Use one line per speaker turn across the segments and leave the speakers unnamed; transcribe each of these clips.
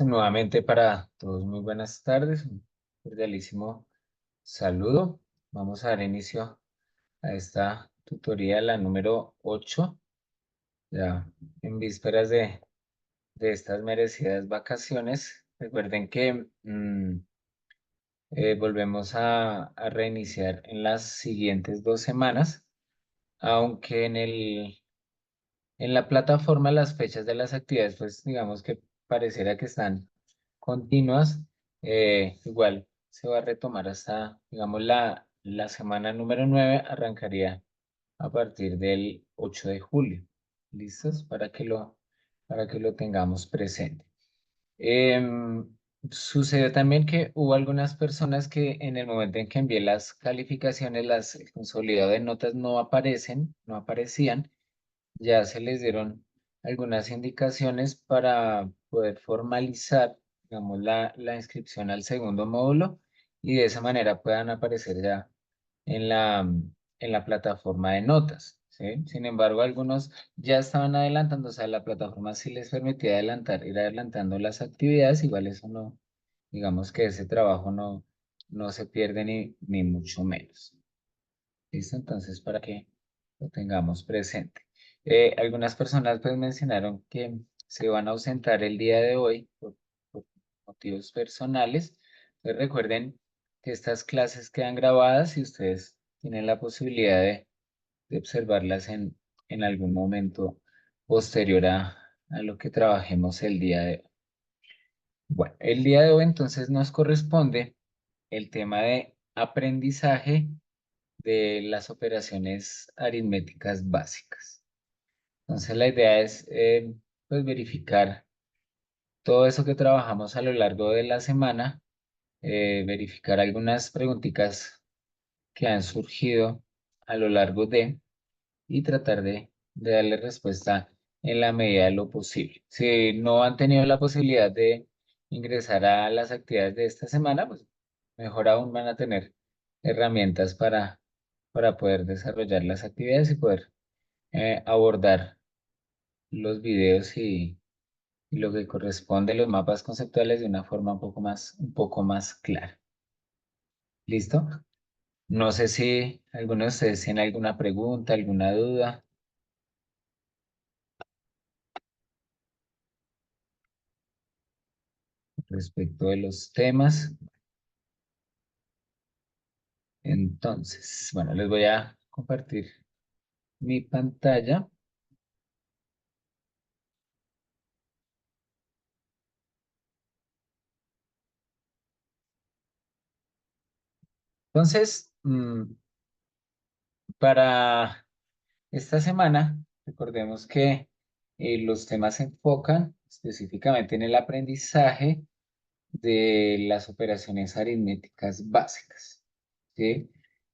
Nuevamente para todos, muy buenas tardes, un cordialísimo saludo. Vamos a dar inicio a esta tutoría, la número 8, ya en vísperas de estas merecidas vacaciones. Recuerden que volvemos a reiniciar en las siguientes 2 semanas, aunque en la plataforma las fechas de las actividades, pues digamos que pareciera que están continuas. Igual se va a retomar hasta, digamos, la semana número 9 arrancaría a partir del 8 de julio. ¿Listos? Para que lo tengamos presente. Em, Sucedió también que hubo algunas personas que en el momento en que envié las calificaciones, el consolidado de notas no aparecían. Ya se les dieron algunas indicaciones para poder formalizar, digamos, la inscripción al segundo módulo y de esa manera puedan aparecer ya en la plataforma de notas, ¿sí? Sin embargo, algunos ya estaban adelantando, o sea, la plataforma sí les permitía adelantar, ir adelantando las actividades, igual eso no, digamos que ese trabajo no se pierde ni mucho menos. ¿Listo? Entonces, para que lo tengamos presente. Algunas personas pues mencionaron que se van a ausentar el día de hoy por motivos personales. Entonces, recuerden que estas clases quedan grabadas y ustedes tienen la posibilidad de observarlas en algún momento posterior a lo que trabajemos el día de hoy. Bueno, el día de hoy entonces nos corresponde el tema de aprendizaje de las operaciones aritméticas básicas. Entonces la idea es pues verificar todo eso que trabajamos a lo largo de la semana, verificar algunas preguntitas que han surgido a lo largo y tratar de darle respuesta en la medida de lo posible. Si no han tenido la posibilidad de ingresar a las actividades de esta semana, pues mejor aún van a tener herramientas para poder desarrollar las actividades y poder abordar los videos y lo que corresponde, los mapas conceptuales de una forma un poco más clara. ¿Listo? No sé si alguno de ustedes tiene alguna pregunta, alguna duda respecto de los temas. Entonces, bueno, les voy a compartir mi pantalla. Entonces, para esta semana, recordemos que los temas se enfocan específicamente en el aprendizaje de las operaciones aritméticas básicas, ¿sí?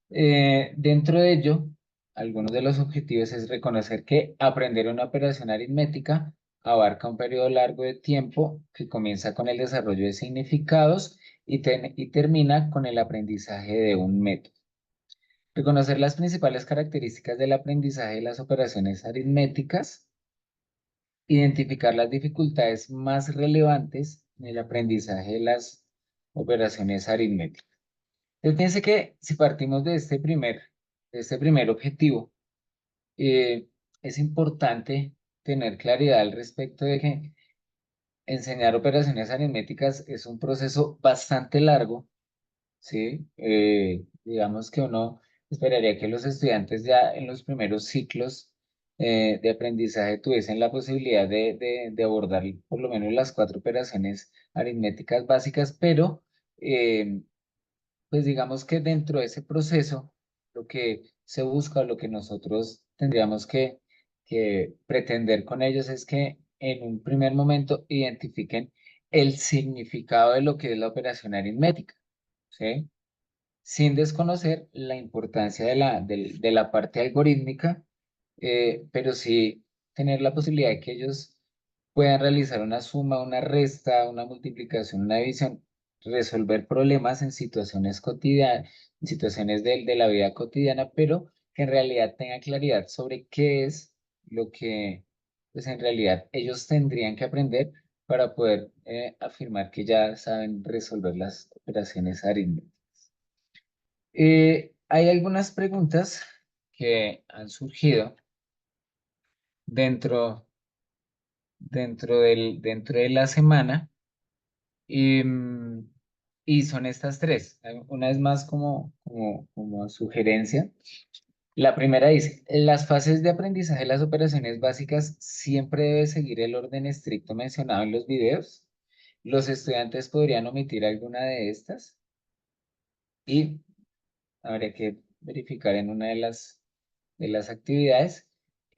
Dentro de ello, algunos de los objetivos es reconocer que aprender una operación aritmética abarca un periodo largo de tiempo que comienza con el desarrollo de significados y termina con el aprendizaje de un método. Reconocer las principales características del aprendizaje de las operaciones aritméticas, identificar las dificultades más relevantes en el aprendizaje de las operaciones aritméticas. Entonces, fíjense que si partimos de este primer objetivo, eh, es importante tener claridad al respecto de que enseñar operaciones aritméticas es un proceso bastante largo, ¿sí? Digamos que uno esperaría que los estudiantes ya en los primeros ciclos de aprendizaje tuviesen la posibilidad de abordar por lo menos las 4 operaciones aritméticas básicas, pero pues digamos que dentro de ese proceso, lo que se busca, lo que nosotros tendríamos que pretender con ellos es que en un primer momento identifiquen el significado de lo que es la operación aritmética, ¿sí? Sin desconocer la importancia de la parte algorítmica, pero sí tener la posibilidad de que ellos puedan realizar una suma, una resta, una multiplicación, una división, resolver problemas en situaciones cotidianas, en situaciones de la vida cotidiana, pero que en realidad tenga claridad sobre qué es lo que, pues en realidad ellos tendrían que aprender para poder afirmar que ya saben resolver las operaciones aritméticas. Hay algunas preguntas que han surgido dentro, dentro de la semana y, y son estas tres. Una es más como sugerencia. La primera dice, las fases de aprendizaje de las operaciones básicas siempre debe seguir el orden estricto mencionado en los videos. Los estudiantes podrían omitir alguna de estas y habría que verificar en una de las actividades.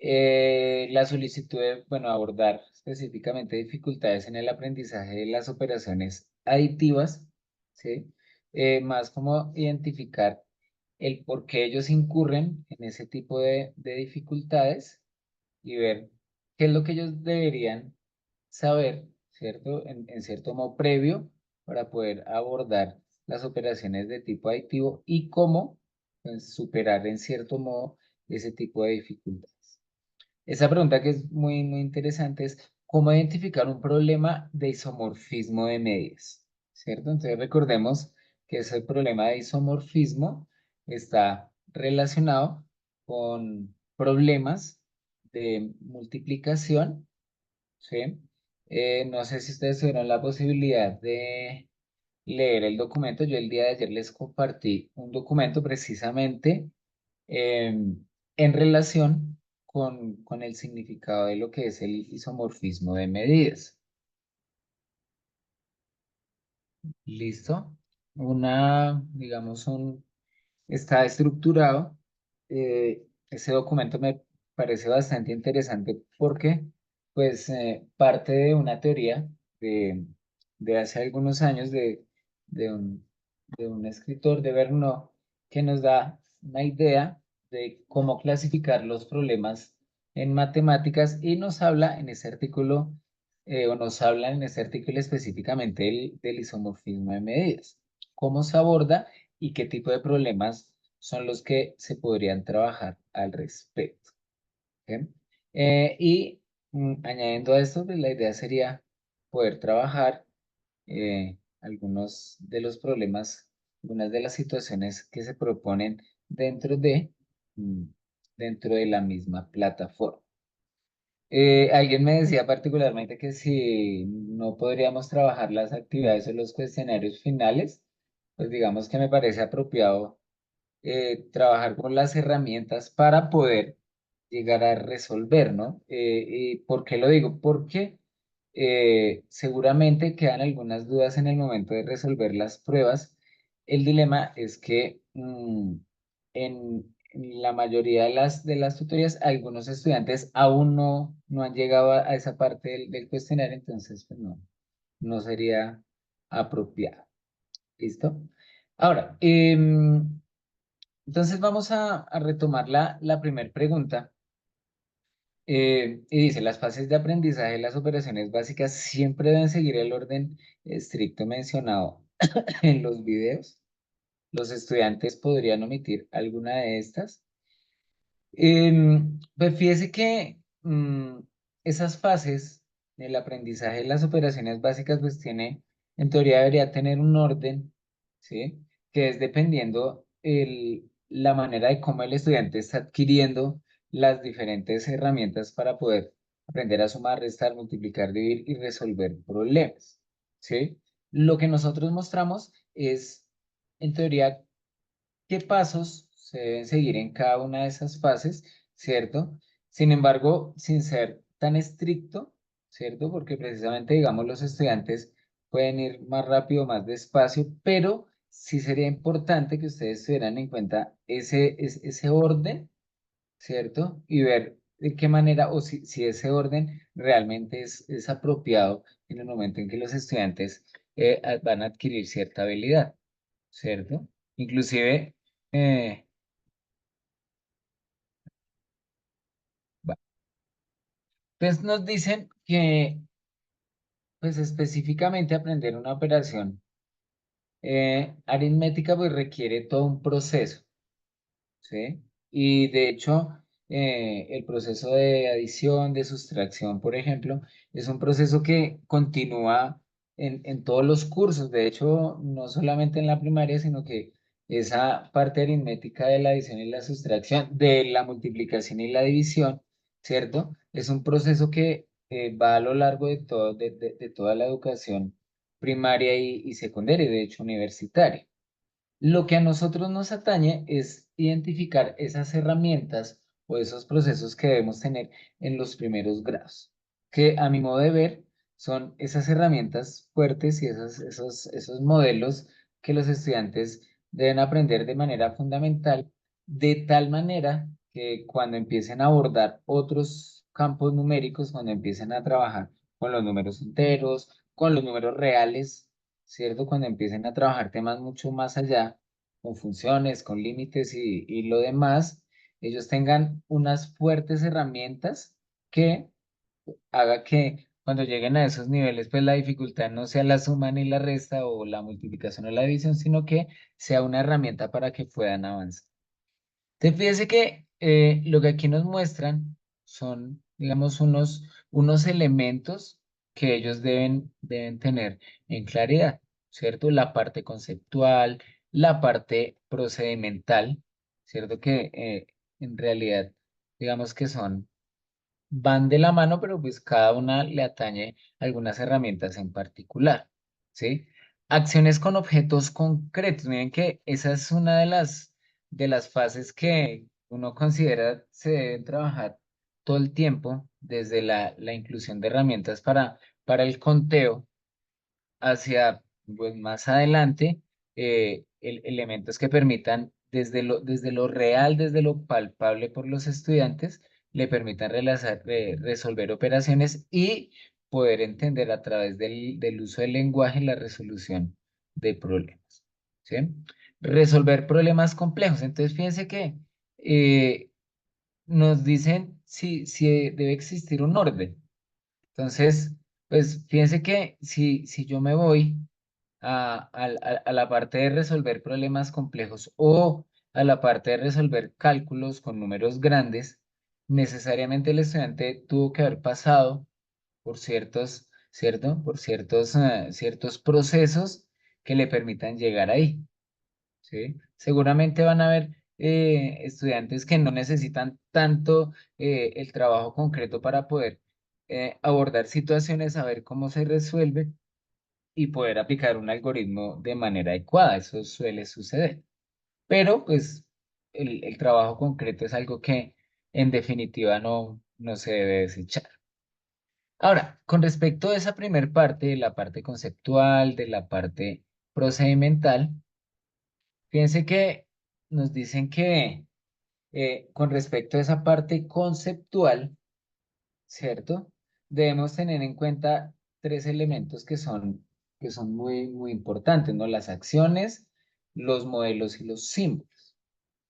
La solicitud de, bueno, abordar específicamente dificultades en el aprendizaje de las operaciones aditivas, ¿sí? Más como identificar el por qué ellos incurren en ese tipo de dificultades y ver qué es lo que ellos deberían saber, ¿cierto? En cierto modo previo para poder abordar las operaciones de tipo aditivo y cómo pues, superar en cierto modo ese tipo de dificultades. Esa pregunta que es muy interesante es cómo identificar un problema de isomorfismo de medias, ¿cierto? Entonces recordemos que ese problema de isomorfismo está relacionado con problemas de multiplicación, ¿sí? No sé si ustedes tuvieron la posibilidad de leer el documento. Yo el día de ayer les compartí un documento precisamente en relación con el significado de lo que es el isomorfismo de medidas. ¿Listo? Digamos, está estructurado. Ese documento me parece bastante interesante porque, pues, parte de una teoría de, de hace algunos años de un, de un escritor de Bernoulli que nos da una idea de cómo clasificar los problemas en matemáticas y nos habla en ese artículo, o nos habla en ese artículo específicamente del isomorfismo de medidas. ¿Cómo se aborda y qué tipo de problemas son los que se podrían trabajar al respecto? ¿Ok? Y añadiendo a esto, pues, la idea sería poder trabajar algunos de los problemas, algunas de las situaciones que se proponen dentro mm, dentro de la misma plataforma. Alguien me decía particularmente que si no podríamos trabajar las actividades o los cuestionarios finales, pues digamos que me parece apropiado trabajar con las herramientas para poder llegar a resolver, ¿no? ¿Y por qué lo digo? Porque seguramente quedan algunas dudas en el momento de resolver las pruebas. El dilema es que en la mayoría de las tutorías algunos estudiantes aún no han llegado a esa parte del cuestionario, entonces pues no sería apropiado. ¿Listo? Ahora, entonces vamos a retomar la primera pregunta. Y dice, las fases de aprendizaje de las operaciones básicas siempre deben seguir el orden estricto mencionado en los videos. Los estudiantes podrían omitir alguna de estas. Pues fíjese que esas fases del aprendizaje de las operaciones básicas, pues tiene, en teoría debería tener un orden, ¿sí? Que es dependiendo la manera de cómo el estudiante está adquiriendo las diferentes herramientas para poder aprender a sumar, restar, multiplicar, dividir y resolver problemas, ¿sí? Lo que nosotros mostramos es, en teoría, qué pasos se deben seguir en cada una de esas fases, ¿cierto? Sin embargo, sin ser tan estricto, ¿cierto? Porque precisamente, digamos, los estudiantes pueden ir más rápido, más despacio, pero sí sería importante que ustedes tuvieran en cuenta ese orden, ¿cierto? Y ver de qué manera o si ese orden realmente es apropiado en el momento en que los estudiantes van a adquirir cierta habilidad, ¿cierto? Inclusive, eh, va- pues nos dicen que, pues específicamente aprender una operación aritmética, pues requiere todo un proceso, ¿sí? Y de hecho, el proceso de adición, de sustracción, por ejemplo, es un proceso que continúa en todos los cursos. De hecho, no solamente en la primaria, sino que esa parte aritmética de la adición y la sustracción, de la multiplicación y la división, ¿cierto? Es un proceso que va a lo largo de, todo, de toda la educación primaria y secundaria, y de hecho universitaria. Lo que a nosotros nos atañe es identificar esas herramientas o esos procesos que debemos tener en los primeros grados, que a mi modo de ver son esas herramientas fuertes y esos modelos que los estudiantes deben aprender de manera fundamental, de tal manera que cuando empiecen a abordar otros campos numéricos, cuando empiecen a trabajar con los números enteros, con los números reales, ¿cierto? Cuando empiecen a trabajar temas mucho más allá, con funciones, con límites y lo demás, ellos tengan unas fuertes herramientas que haga que cuando lleguen a esos niveles, pues la dificultad no sea la suma ni la resta o la multiplicación o la división, sino que sea una herramienta para que puedan avanzar. Te fíjese que lo que aquí nos muestran son, digamos, unos elementos que ellos deben tener en claridad, ¿cierto? La parte conceptual, la parte procedimental, ¿cierto? Que en realidad, digamos que van de la mano, pero pues cada una le atañe algunas herramientas en particular, ¿sí? Acciones con objetos concretos. Miren que esa es una de las fases que uno considera se deben trabajar todo el tiempo, desde la inclusión de herramientas para el conteo hacia pues, más adelante elementos que permitan desde lo real, desde lo palpable por los estudiantes, le permitan resolver operaciones y poder entender a través del uso del lenguaje la resolución de problemas. ¿Sí? Resolver problemas complejos. Entonces, fíjense que eh, nos dicen si debe existir un orden. Entonces, pues fíjense que si yo me voy a la parte de resolver problemas complejos o a la parte de resolver cálculos con números grandes, necesariamente el estudiante tuvo que haber pasado por ¿cierto? Por ciertos procesos que le permitan llegar ahí. ¿Sí? Seguramente van a haber estudiantes que no necesitan tanto el trabajo concreto para poder abordar situaciones, saber cómo se resuelve y poder aplicar un algoritmo de manera adecuada. Eso suele suceder. Pero pues el trabajo concreto es algo que en definitiva no se debe desechar. Ahora, con respecto a esa primer parte, de la parte conceptual, de la parte procedimental, fíjense que nos dicen que con respecto a esa parte conceptual, ¿cierto? Debemos tener en cuenta tres elementos que son muy importantes, ¿no? Las acciones, los modelos y los símbolos,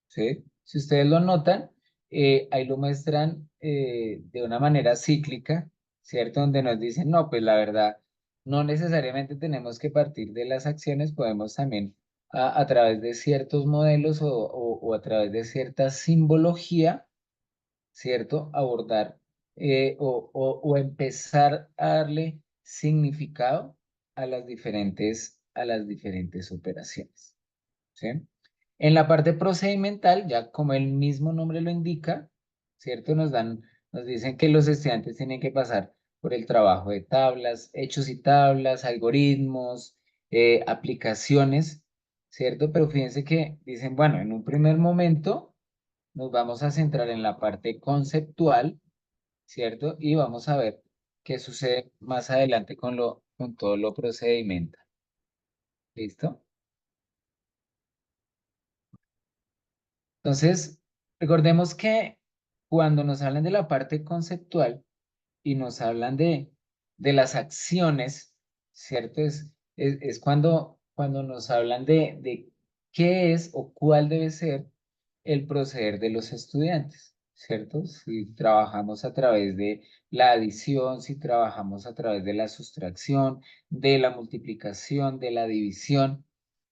¿sí? Si ustedes lo notan, ahí lo muestran de una manera cíclica, ¿cierto? Donde nos dicen, no, pues la verdad, no necesariamente tenemos que partir de las acciones, podemos también a través de ciertos modelos o a través de cierta simbología, ¿cierto? Abordar o empezar a darle significado a las diferentes operaciones, ¿sí? En la parte procedimental, ya como el mismo nombre lo indica, ¿cierto? Nos dicen que los estudiantes tienen que pasar por el trabajo de tablas, hechos y tablas, algoritmos, aplicaciones, ¿cierto? Pero fíjense que dicen, bueno, en un primer momento nos vamos a centrar en la parte conceptual, ¿cierto? Y vamos a ver qué sucede más adelante con todo lo procedimental. ¿Listo? Entonces, recordemos que cuando nos hablan de la parte conceptual y nos hablan de las acciones, ¿cierto? Es cuando nos hablan de qué es o cuál debe ser el proceder de los estudiantes, ¿cierto? Si trabajamos a través de la adición, si trabajamos a través de la sustracción, de la multiplicación, de la división,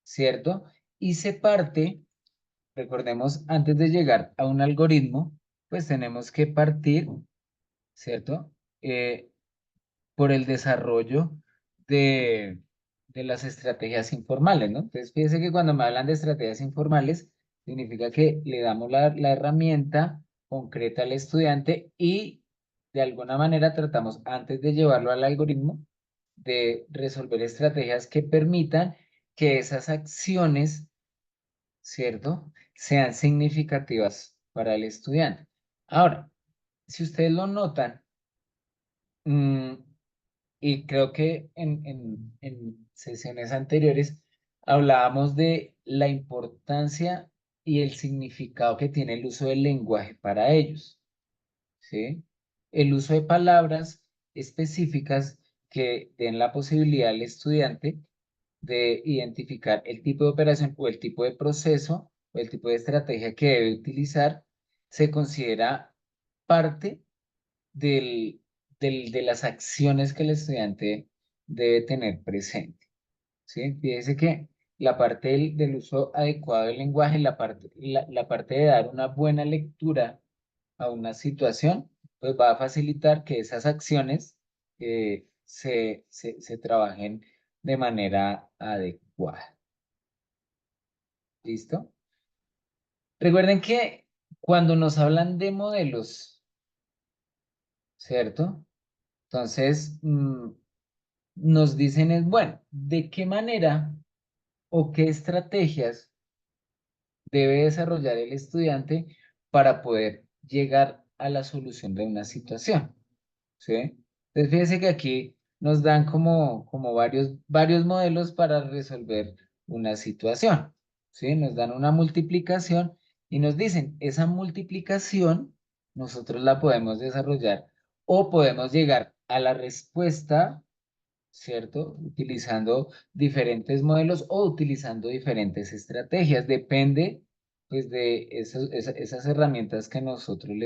¿cierto? Y se parte, recordemos, antes de llegar a un algoritmo, pues tenemos que partir, ¿cierto? Por el desarrollo de, de las estrategias informales, ¿no? Entonces, fíjense que cuando me hablan de estrategias informales, significa que le damos la herramienta concreta al estudiante y de alguna manera tratamos, antes de llevarlo al algoritmo, de resolver estrategias que permitan que esas acciones, ¿cierto?, sean significativas para el estudiante. Ahora, si ustedes lo notan, mm, y creo que en sesiones anteriores hablábamos de la importancia y el significado que tiene el uso del lenguaje para ellos, ¿sí? El uso de palabras específicas que den la posibilidad al estudiante de identificar el tipo de operación o el tipo de proceso o el tipo de estrategia que debe utilizar, se considera parte de las acciones que el estudiante debe tener presente, ¿sí? Fíjese que la parte del uso adecuado del lenguaje, la parte de dar una buena lectura a una situación, pues va a facilitar que esas acciones se trabajen de manera adecuada. ¿Listo? Recuerden que cuando nos hablan de modelos, ¿cierto? Entonces, nos dicen es, bueno, ¿de qué manera o qué estrategias debe desarrollar el estudiante para poder llegar a la solución de una situación? ¿Sí? Entonces, fíjense que aquí nos dan como varios modelos para resolver una situación, ¿sí? Nos dan una multiplicación y nos dicen, esa multiplicación nosotros la podemos desarrollar o podemos llegar a la respuesta, ¿cierto? Utilizando diferentes modelos o utilizando diferentes estrategias. Depende, pues, de esas herramientas que nosotros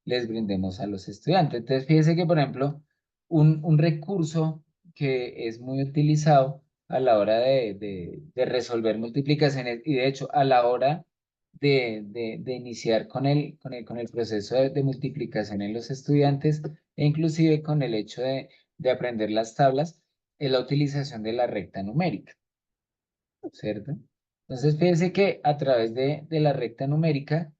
les brindemos a los estudiantes. Entonces, fíjense que, por ejemplo, un recurso que es muy utilizado a la hora de resolver multiplicaciones y, de hecho, a la hora de iniciar con el proceso de multiplicación en los estudiantes e inclusive con el hecho de aprender las tablas, es la utilización de la recta numérica, ¿cierto? Entonces, fíjense que a través de la recta numérica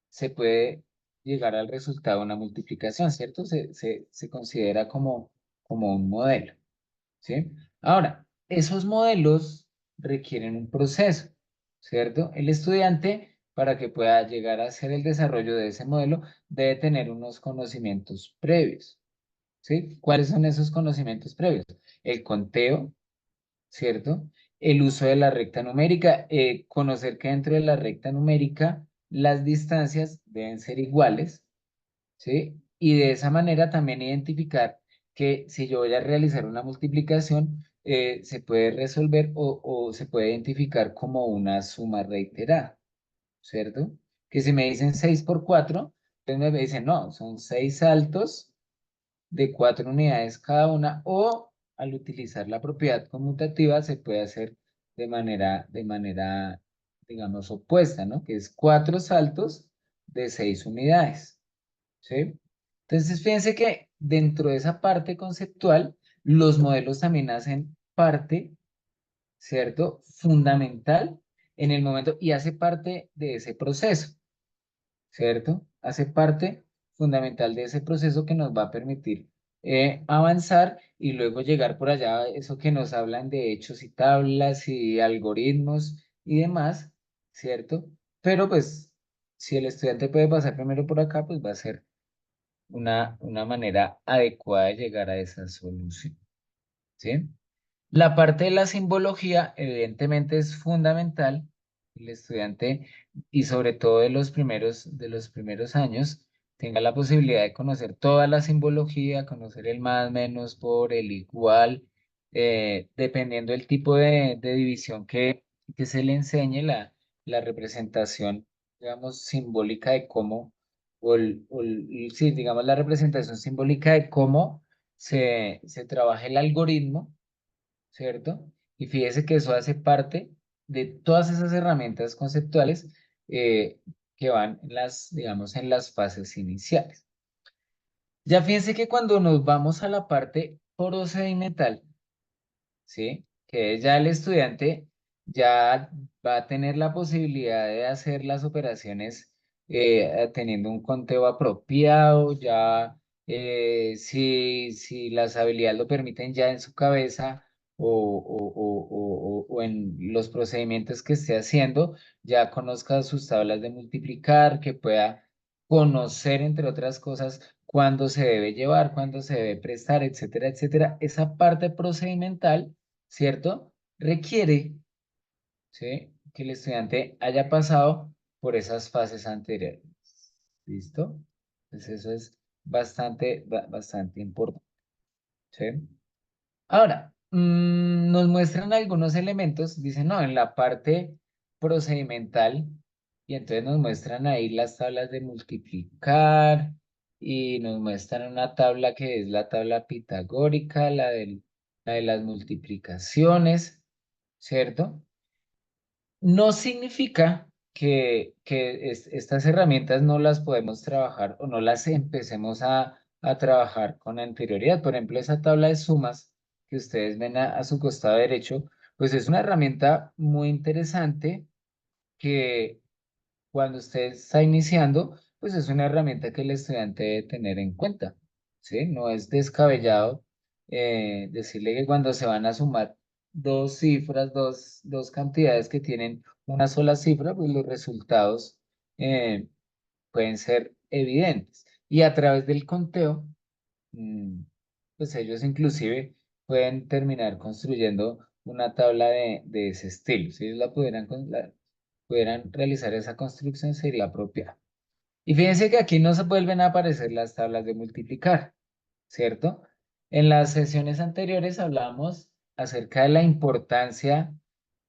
se puede llegar al resultado de una multiplicación, ¿cierto? Se considera como un modelo, ¿sí? Ahora, esos modelos requieren un proceso, ¿cierto? El estudiante, para que pueda llegar a hacer el desarrollo de ese modelo, debe tener unos conocimientos previos, ¿sí? ¿Cuáles son esos conocimientos previos? El conteo, ¿cierto? El uso de la recta numérica, conocer que dentro de la recta numérica las distancias deben ser iguales, ¿sí? Y de esa manera también identificar que si yo voy a realizar una multiplicación, se puede resolver o se puede identificar como una suma reiterada, ¿cierto? Que si me dicen 6 por 4, entonces me dicen, no, son 6 saltos de 4 unidades cada una, o al utilizar la propiedad conmutativa se puede hacer de manera, digamos, opuesta, ¿no? Que es 4 saltos de 6 unidades, ¿sí? Entonces, fíjense que dentro de esa parte conceptual, los modelos también hacen parte, ¿cierto? Fundamental en el momento y hace parte de ese proceso, ¿cierto? Hace parte fundamental de ese proceso que nos va a permitir avanzar y luego llegar por allá, eso que nos hablan de hechos y tablas y algoritmos y demás, ¿cierto? Pero pues, si el estudiante puede pasar primero por acá, pues va a ser una manera adecuada de llegar a esa solución, ¿sí? La parte de la simbología, evidentemente, es fundamental. El estudiante, y sobre todo de los primeros años, tenga la posibilidad de conocer toda la simbología, conocer el más, menos, por, el igual, dependiendo del tipo de división que se le enseñe, la representación, digamos, simbólica de cómo, sí, digamos, la representación simbólica de cómo se trabaja el algoritmo, ¿cierto? Y fíjese que eso hace parte de todas esas herramientas conceptuales, eh, que van digamos, en las fases iniciales. Ya fíjense que cuando nos vamos a la parte procedimental, ¿sí? Que ya el estudiante ya va a tener la posibilidad de hacer las operaciones teniendo un conteo apropiado, ya si las habilidades lo permiten ya en su cabeza o en los procedimientos que esté haciendo, ya conozca sus tablas de multiplicar, que pueda conocer, entre otras cosas, cuándo se debe llevar, cuándo se debe prestar, etcétera, etcétera. Esa parte procedimental, ¿cierto? Requiere, ¿sí? Que el estudiante haya pasado por esas fases anteriores. ¿Listo? Entonces eso es bastante importante, ¿sí? Ahora, nos muestran algunos elementos, dicen, no, en la parte procedimental, y entonces nos muestran ahí las tablas de multiplicar, y nos muestran una tabla que es la tabla pitagórica, la de las multiplicaciones, ¿cierto? No significa que estas herramientas no las podemos trabajar o no las empecemos a trabajar con anterioridad. Por ejemplo, esa tabla de sumas que ustedes ven a su costado derecho, pues es una herramienta muy interesante que cuando usted está iniciando, pues es una herramienta que el estudiante debe tener en cuenta, ¿sí? No es descabellado decirle que cuando se van a sumar dos cifras, dos cantidades que tienen una sola cifra, pues los resultados eh, pueden ser evidentes. Y a través del conteo, mm, pues ellos inclusive pueden terminar construyendo una tabla de ese estilo. Si ellos pudieran realizar esa construcción, sería apropiado. Y fíjense que aquí no se vuelven a aparecer las tablas de multiplicar, ¿cierto? En las sesiones anteriores hablábamos acerca de la importancia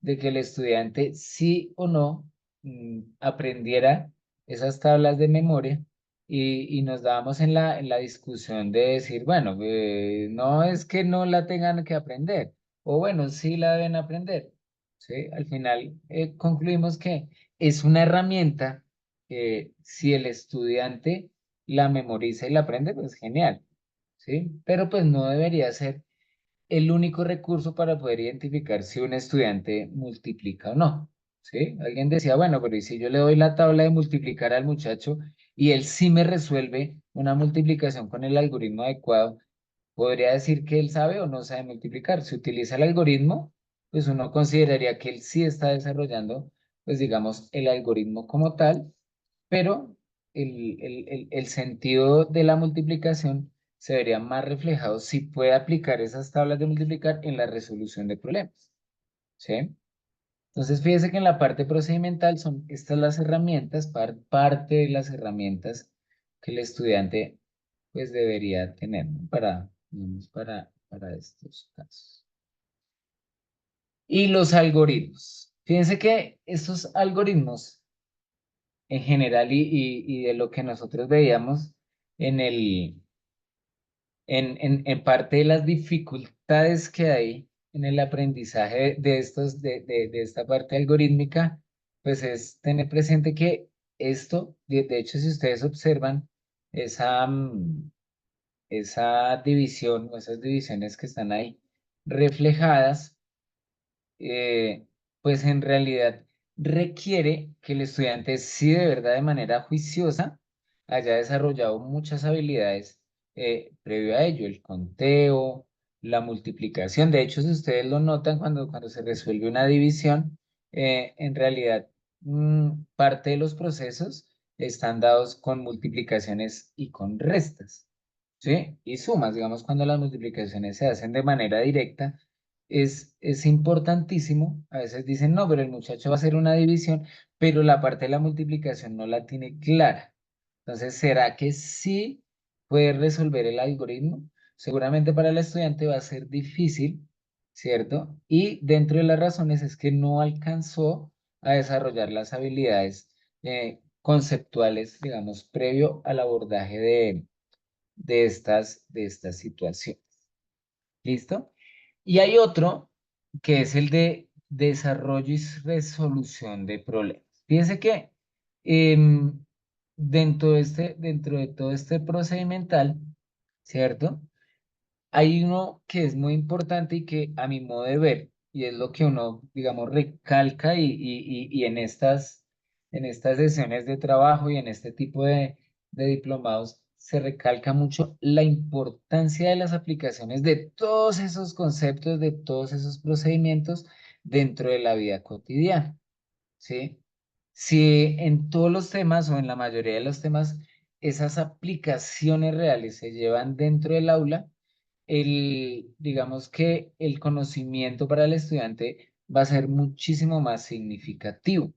de que el estudiante sí o no aprendiera esas tablas de memoria y nos dábamos en la discusión de decir, bueno, no es que no la tengan que aprender, o bueno, sí la deben aprender, ¿sí? Al final concluimos que es una herramienta que si el estudiante la memoriza y la aprende, pues genial, ¿sí? Pero pues no debería ser el único recurso para poder identificar si un estudiante multiplica o no, ¿sí? Alguien decía, bueno, pero ¿y si yo le doy la tabla de multiplicar al muchacho y él sí me resuelve una multiplicación con el algoritmo adecuado, podría decir que él sabe o no sabe multiplicar? Si utiliza el algoritmo, pues uno consideraría que él sí está desarrollando, pues digamos, el algoritmo como tal, pero el sentido de la multiplicación se vería más reflejado si puede aplicar esas tablas de multiplicar en la resolución de problemas, ¿sí? Entonces, fíjese que en la parte procedimental son estas las herramientas, parte de las herramientas que el estudiante pues debería tener, ¿no? Digamos, para estos casos. Y los algoritmos. Fíjense que estos algoritmos en general y de lo que nosotros veíamos en en parte de las dificultades que hay en el aprendizaje de de esta parte algorítmica, pues es tener presente que esto, de hecho, si ustedes observan esa, esa división o esas divisiones que están ahí reflejadas, pues en realidad requiere que el estudiante sí de verdad de manera juiciosa haya desarrollado muchas habilidades previo a ello, el conteo, la multiplicación. De hecho, si ustedes lo notan cuando se resuelve una división, en realidad parte de los procesos están dados con multiplicaciones y con restas, ¿sí? Y sumas, digamos, cuando las multiplicaciones se hacen de manera directa es importantísimo. A veces dicen, no, pero el muchacho va a hacer una división, pero la parte de la multiplicación no la tiene clara. Entonces, ¿será que sí puede resolver el algoritmo? Seguramente para el estudiante va a ser difícil, ¿cierto? Y dentro de las razones es que no alcanzó a desarrollar las habilidades conceptuales, digamos, previo al abordaje de estas situaciones. ¿Listo? Y hay otro que es el de desarrollo y resolución de problemas. Fíjense que Em, dentro de todo este procedimental, ¿cierto? Hay uno que es muy importante y que a mi modo de ver, y es lo que uno, digamos, recalca y en estas sesiones de trabajo y en este tipo de diplomados, se recalca mucho la importancia de las aplicaciones de todos esos conceptos, de todos esos procedimientos dentro de la vida cotidiana, ¿sí? Si en todos los temas o en la mayoría de los temas esas aplicaciones reales se llevan dentro del aula, digamos que el conocimiento para el estudiante va a ser muchísimo más significativo,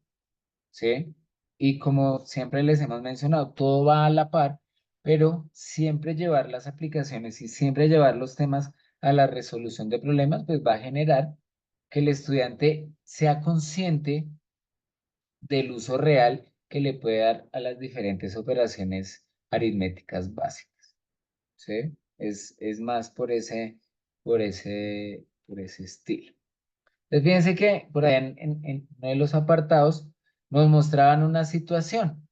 ¿sí? Y como siempre les hemos mencionado, todo va a la par, pero siempre llevar las aplicaciones y siempre llevar los temas a la resolución de problemas, pues va a generar que el estudiante sea consciente del uso real que le puede dar a las diferentes operaciones aritméticas básicas, ¿sí? Es más por ese estilo. Entonces, fíjense que por ahí en uno de los apartados nos mostraban una situación.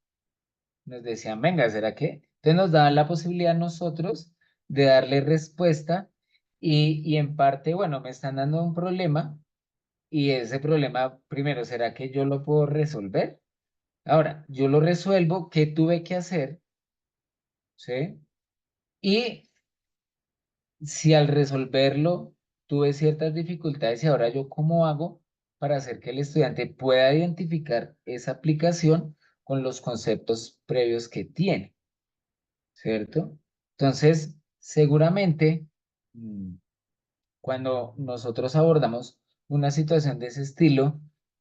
Nos decían, venga, ¿será que? Entonces nos daban la posibilidad a nosotros de darle respuesta y en parte, bueno, me están dando un problema y ese problema, primero, ¿será que yo lo puedo resolver? Ahora, yo lo resuelvo, ¿qué tuve que hacer? ¿Sí? Y si al resolverlo tuve ciertas dificultades y ahora yo cómo hago para hacer que el estudiante pueda identificar esa aplicación con los conceptos previos que tiene, ¿cierto? Entonces, seguramente, mm, cuando nosotros abordamos una situación de ese estilo,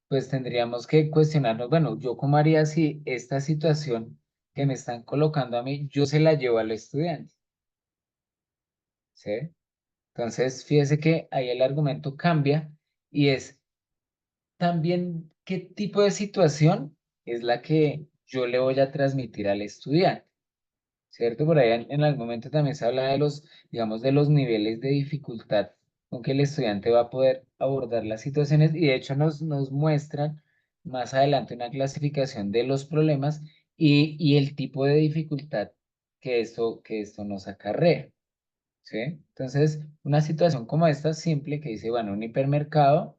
pues tendríamos que cuestionarnos, bueno, ¿yo cómo haría si esta situación que me están colocando a mí, yo se la llevo al estudiante? ¿Sí? Entonces, fíjese que ahí el argumento cambia y es también qué tipo de situación es la que yo le voy a transmitir al estudiante, ¿cierto? Por ahí en algún momento también se habla de los, digamos, de los niveles de dificultad con que el estudiante va a poder abordar las situaciones y de hecho nos muestran más adelante una clasificación de los problemas y el tipo de dificultad que esto nos acarrea. ¿Sí? Entonces, una situación como esta simple que dice, bueno, un hipermercado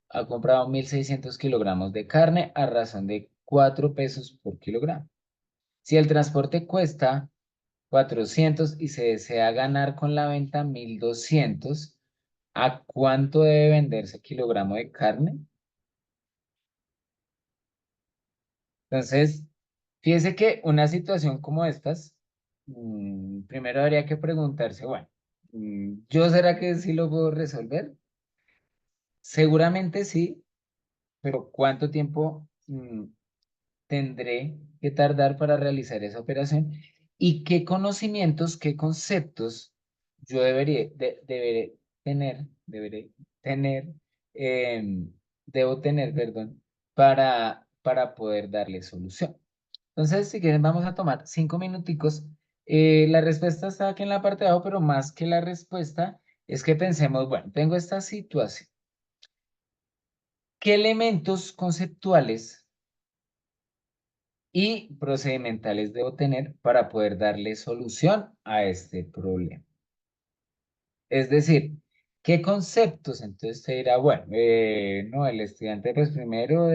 ha comprado 1.600 kilogramos de carne a razón de 4 pesos por kilogramo. Si el transporte cuesta 400 y se desea ganar con la venta 1.200, ¿a cuánto debe venderse kilogramo de carne? Entonces, fíjese que una situación como estas, primero habría que preguntarse, bueno, ¿yo será que sí lo puedo resolver? Seguramente sí, pero ¿cuánto tiempo tendré que tardar para realizar esa operación? ¿Y qué conocimientos, qué conceptos yo deberé tener, debo tener, perdón, para poder darle solución? Entonces, si quieren, vamos a tomar 5 minuticos. La respuesta está aquí en la parte de abajo, pero más que la respuesta es que pensemos, bueno, tengo esta situación. ¿Qué elementos conceptuales y procedimentales debo tener para poder darle solución a este problema? Es decir, ¿qué conceptos? Entonces te dirá, bueno, no, el estudiante pues primero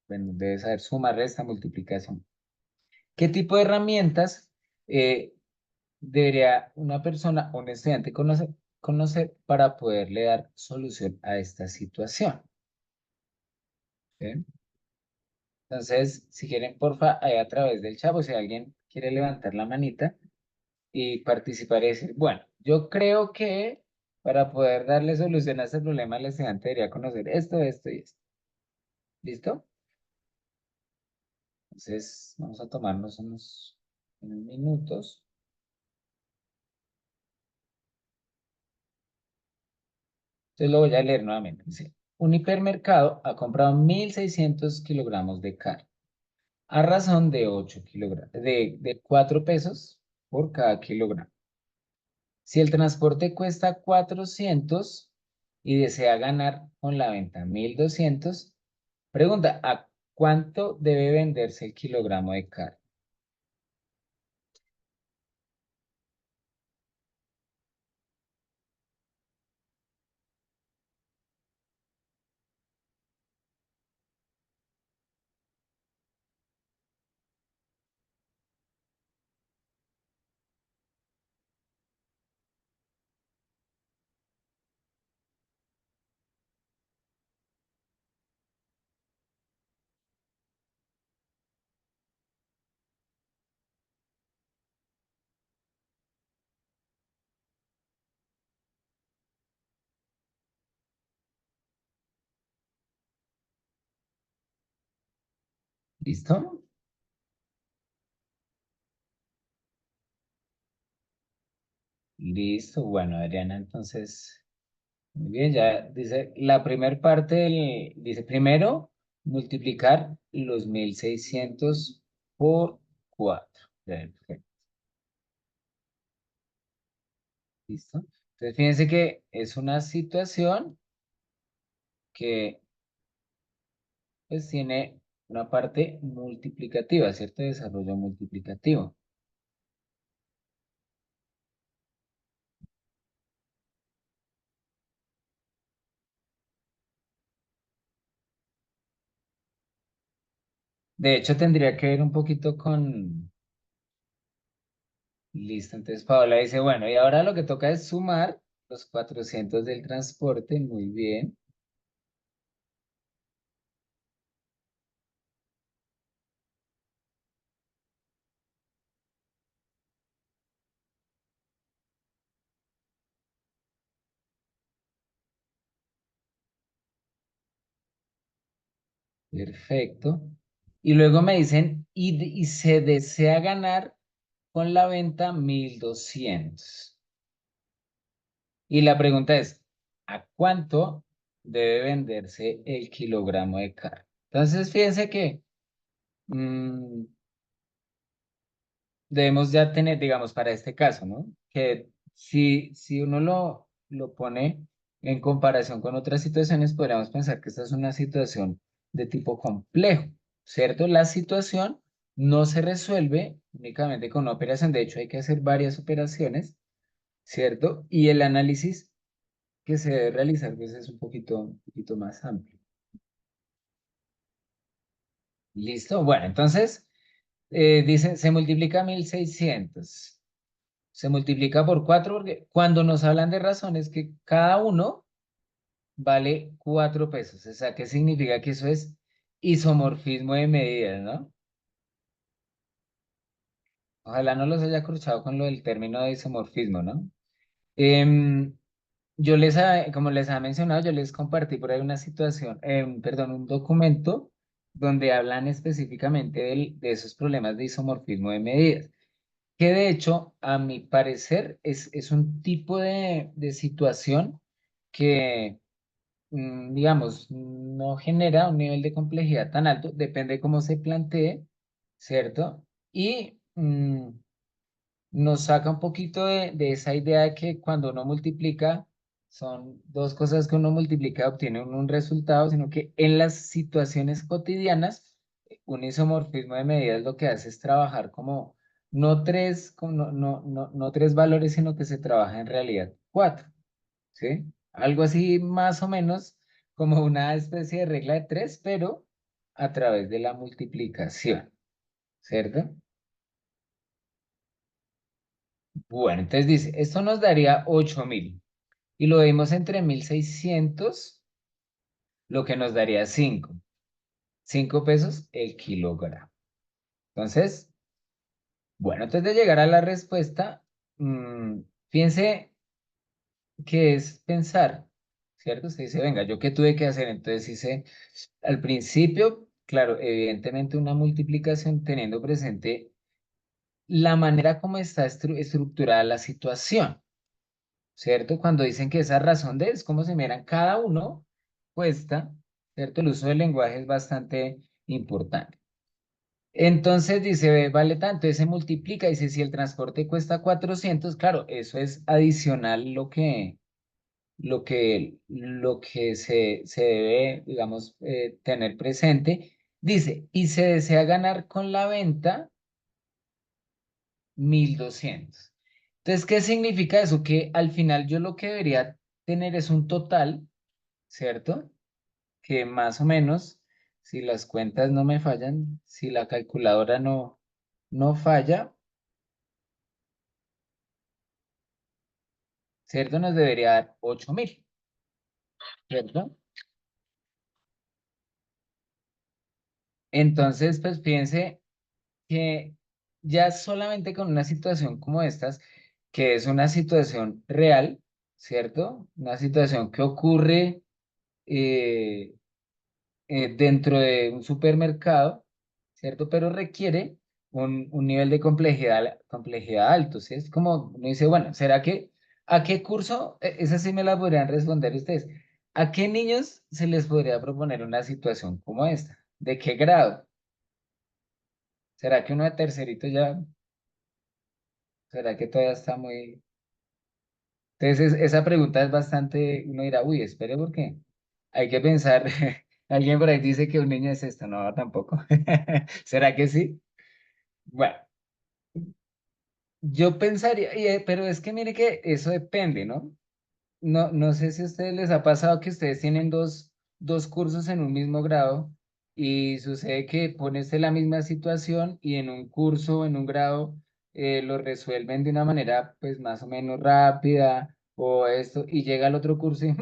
bueno, debe saber suma, resta, multiplicación. ¿Qué tipo de herramientas eh, debería una persona o un estudiante conocer para poderle dar solución a esta situación? ¿Sí? Entonces, si quieren, porfa, ahí a través del chat, o si alguien quiere levantar la manita y participar y decir, bueno, yo creo que para poder darle solución a este problema, el estudiante debería conocer esto, esto y esto. ¿Listo? Entonces, vamos a tomarnos unos minutos. Entonces, lo voy a leer nuevamente. Dice, un hipermercado ha comprado 1.600 kilogramos de carne a razón de 8 kilogramos, de 4 pesos por cada kilogramo. Si el transporte cuesta 400 y desea ganar con la venta 1.200, pregunta, ¿a ¿cuánto debe venderse el kilogramo de carne? ¿Listo? Listo. Bueno, Adriana, entonces, muy bien, ya dice, la primera parte dice, primero, multiplicar los 1600 por 4. Perfecto. ¿Listo? Entonces, fíjense que es una situación que pues tiene una parte multiplicativa, ¿cierto? Desarrollo multiplicativo. De hecho, tendría que ver un poquito con... Listo, entonces Paola dice, bueno, y ahora lo que toca es sumar los 400 del transporte, muy bien, perfecto. Y luego me dicen, y se desea ganar con la venta 1200. Y la pregunta es, ¿a cuánto debe venderse el kilogramo de carne? Entonces, fíjense que mm, debemos ya tener, digamos, para este caso, ¿no? Que si uno lo pone en comparación con otras situaciones, podríamos pensar que esta es una situación de tipo complejo, ¿cierto? La situación no se resuelve únicamente con una operación, de hecho hay que hacer varias operaciones, ¿cierto? Y el análisis que se debe realizar pues, es un poquito más amplio. ¿Listo? Bueno, entonces, dice, se multiplica 1600. Se multiplica por 4 porque cuando nos hablan de razones que cada uno vale 4 pesos. O sea, ¿qué significa que eso es isomorfismo de medidas, ¿no? Ojalá no los haya cruzado con lo del término de isomorfismo, ¿no? Em, como les ha mencionado, yo les compartí por ahí una situación, perdón, un documento donde hablan específicamente de esos problemas de isomorfismo de medidas. Que de hecho, a mi parecer, es un tipo de situación que, digamos, no genera un nivel de complejidad tan alto, depende de cómo se plantee, ¿cierto? Y nos saca un poquito de esa idea de que cuando uno multiplica, son dos cosas que uno multiplica, obtiene un resultado, sino que en las situaciones cotidianas, un isomorfismo de medidas lo que hace es trabajar como no tres, no tres valores, sino que se trabaja en realidad cuatro, ¿sí? Algo así más o menos como una especie de regla de tres, pero a través de la multiplicación, ¿cierto? Bueno, entonces dice, esto nos daría 8000 y lo vimos entre 1600, lo que nos daría 5 pesos el kilogramo. Entonces, bueno, antes de llegar a la respuesta, piense que es pensar, ¿cierto? Usted dice, venga, ¿yo qué tuve que hacer? Entonces dice, al principio, claro, evidentemente una multiplicación teniendo presente la manera como está estructurada la situación. ¿Cierto? Cuando dicen que esa razón de es como se miran cada uno cuesta, ¿cierto? El uso del lenguaje es bastante importante. Entonces dice, ve, vale tanto, se multiplica, dice, si el transporte cuesta 400 claro, eso es adicional lo que se debe, digamos, tener presente. Dice, y se desea ganar con la venta 1.200. Entonces, ¿qué significa eso? Que al final yo lo que debería tener es un total, ¿cierto? Que más o menos, si las cuentas no me fallan, si la calculadora no falla, ¿cierto? Nos debería dar 8.000, ¿cierto? Entonces, pues piense que ya solamente con una situación como estas, que es una situación real, ¿cierto? Una situación que ocurre eh, dentro de un supermercado, ¿cierto? Pero requiere un nivel de complejidad alto, ¿sí? Es como uno dice, bueno, ¿será que a qué curso? Esa sí me la podrían responder ustedes. ¿A qué niños se les podría proponer una situación como esta? ¿De qué grado? ¿Será que uno de tercerito ya? ¿Será que todavía está muy...? Entonces, esa pregunta es bastante, uno dirá, uy, espere, porque hay que pensar, alguien por ahí dice que un niño es esto, no, tampoco. ¿Será que sí? Bueno, yo pensaría, pero es que mire que eso depende, ¿no? No sé si a ustedes les ha pasado que ustedes tienen dos cursos en un mismo grado y sucede que pones la misma situación y en un curso, en un grado, lo resuelven de una manera pues más o menos rápida o esto y llega al otro curso y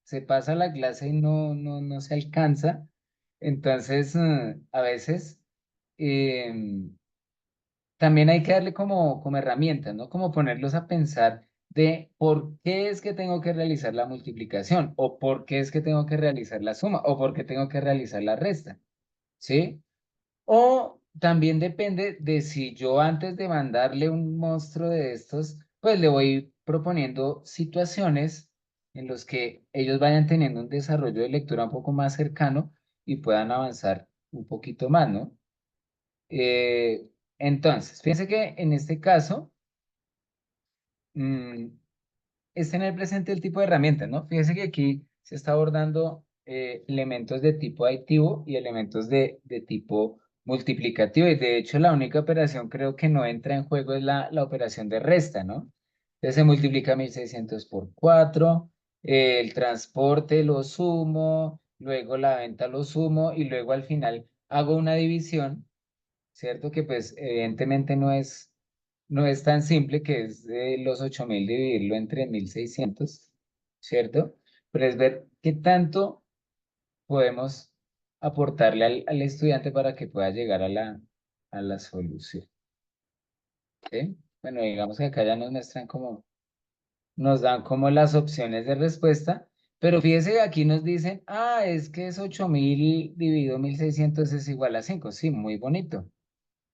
se pasa la clase y no se alcanza. Entonces, a veces... em, también hay que darle como herramientas, ¿no? Como ponerlos a pensar de por qué es que tengo que realizar la multiplicación, o por qué es que tengo que realizar la suma, o por qué tengo que realizar la resta, ¿sí? O también depende de si yo antes de mandarle un monstruo de estos, pues le voy proponiendo situaciones en los que ellos vayan teniendo un desarrollo de lectura un poco más cercano y puedan avanzar un poquito más, ¿no? Eh, entonces, fíjense que en este caso mm, es tener presente el tipo de herramientas, ¿no? Fíjense que aquí se está abordando elementos de tipo aditivo y elementos de tipo multiplicativo. Y de hecho, la única operación creo que no entra en juego es la operación de resta, ¿no? Entonces se multiplica 1.600 por 4, el transporte lo sumo, luego la venta lo sumo y luego al final hago una división, ¿cierto? Que pues evidentemente no es tan simple que es los 8.000 dividirlo entre 1.600, ¿cierto? Pero es ver qué tanto podemos aportarle al estudiante para que pueda llegar a la solución, ¿sí? Bueno, digamos que acá ya nos dan como las opciones de respuesta, pero fíjese que aquí nos dicen, es que es 8.000 dividido 1.600 es igual a 5, sí, muy bonito.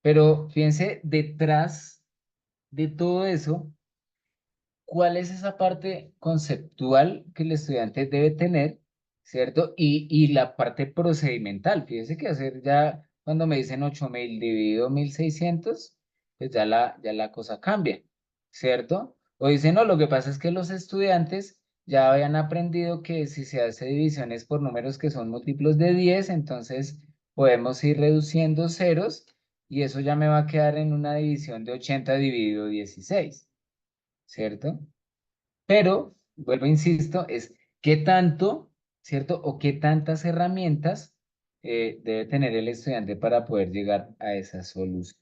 Pero fíjense, detrás de todo eso, ¿cuál es esa parte conceptual que el estudiante debe tener, ¿cierto? Y la parte procedimental. Fíjense que hacer ya, cuando me dicen 8.000 dividido 1.600, pues ya la cosa cambia, ¿cierto? O dicen, no, lo que pasa es que los estudiantes ya habían aprendido que si se hace divisiones por números que son múltiplos de 10, entonces podemos ir reduciendo ceros y eso ya me va a quedar en una división de 80 dividido 16, ¿cierto? Pero, vuelvo, insisto, es qué tanto, ¿cierto? O qué tantas herramientas debe tener el estudiante para poder llegar a esa solución.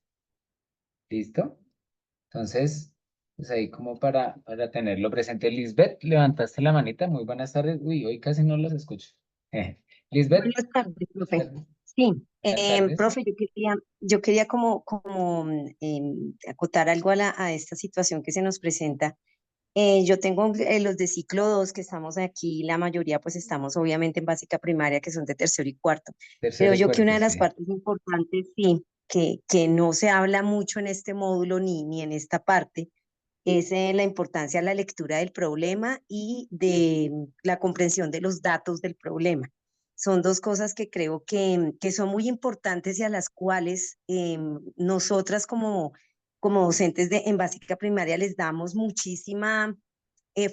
¿Listo? Entonces, pues ahí como para tenerlo presente. Lisbeth, levantaste la manita. Muy buenas tardes. Uy, hoy casi no los escucho. Lisbeth,
Buenas tardes, profe.
buenas
Sí,
buenas tardes.
profe, yo quería como acotar algo a esta situación que se nos presenta. Yo tengo los de ciclo 2 que estamos aquí, la mayoría pues estamos obviamente en básica primaria, que son de tercero y cuarto.
Tercero
Creo
y
yo que
cuarto,
una de las
sí.
partes importantes, sí, que no se habla mucho en este módulo ni en esta parte, es la importancia de la lectura del problema y de la comprensión de los datos del problema. Son dos cosas que creo que son muy importantes y a las cuales nosotras como docentes en básica primaria les damos muchísima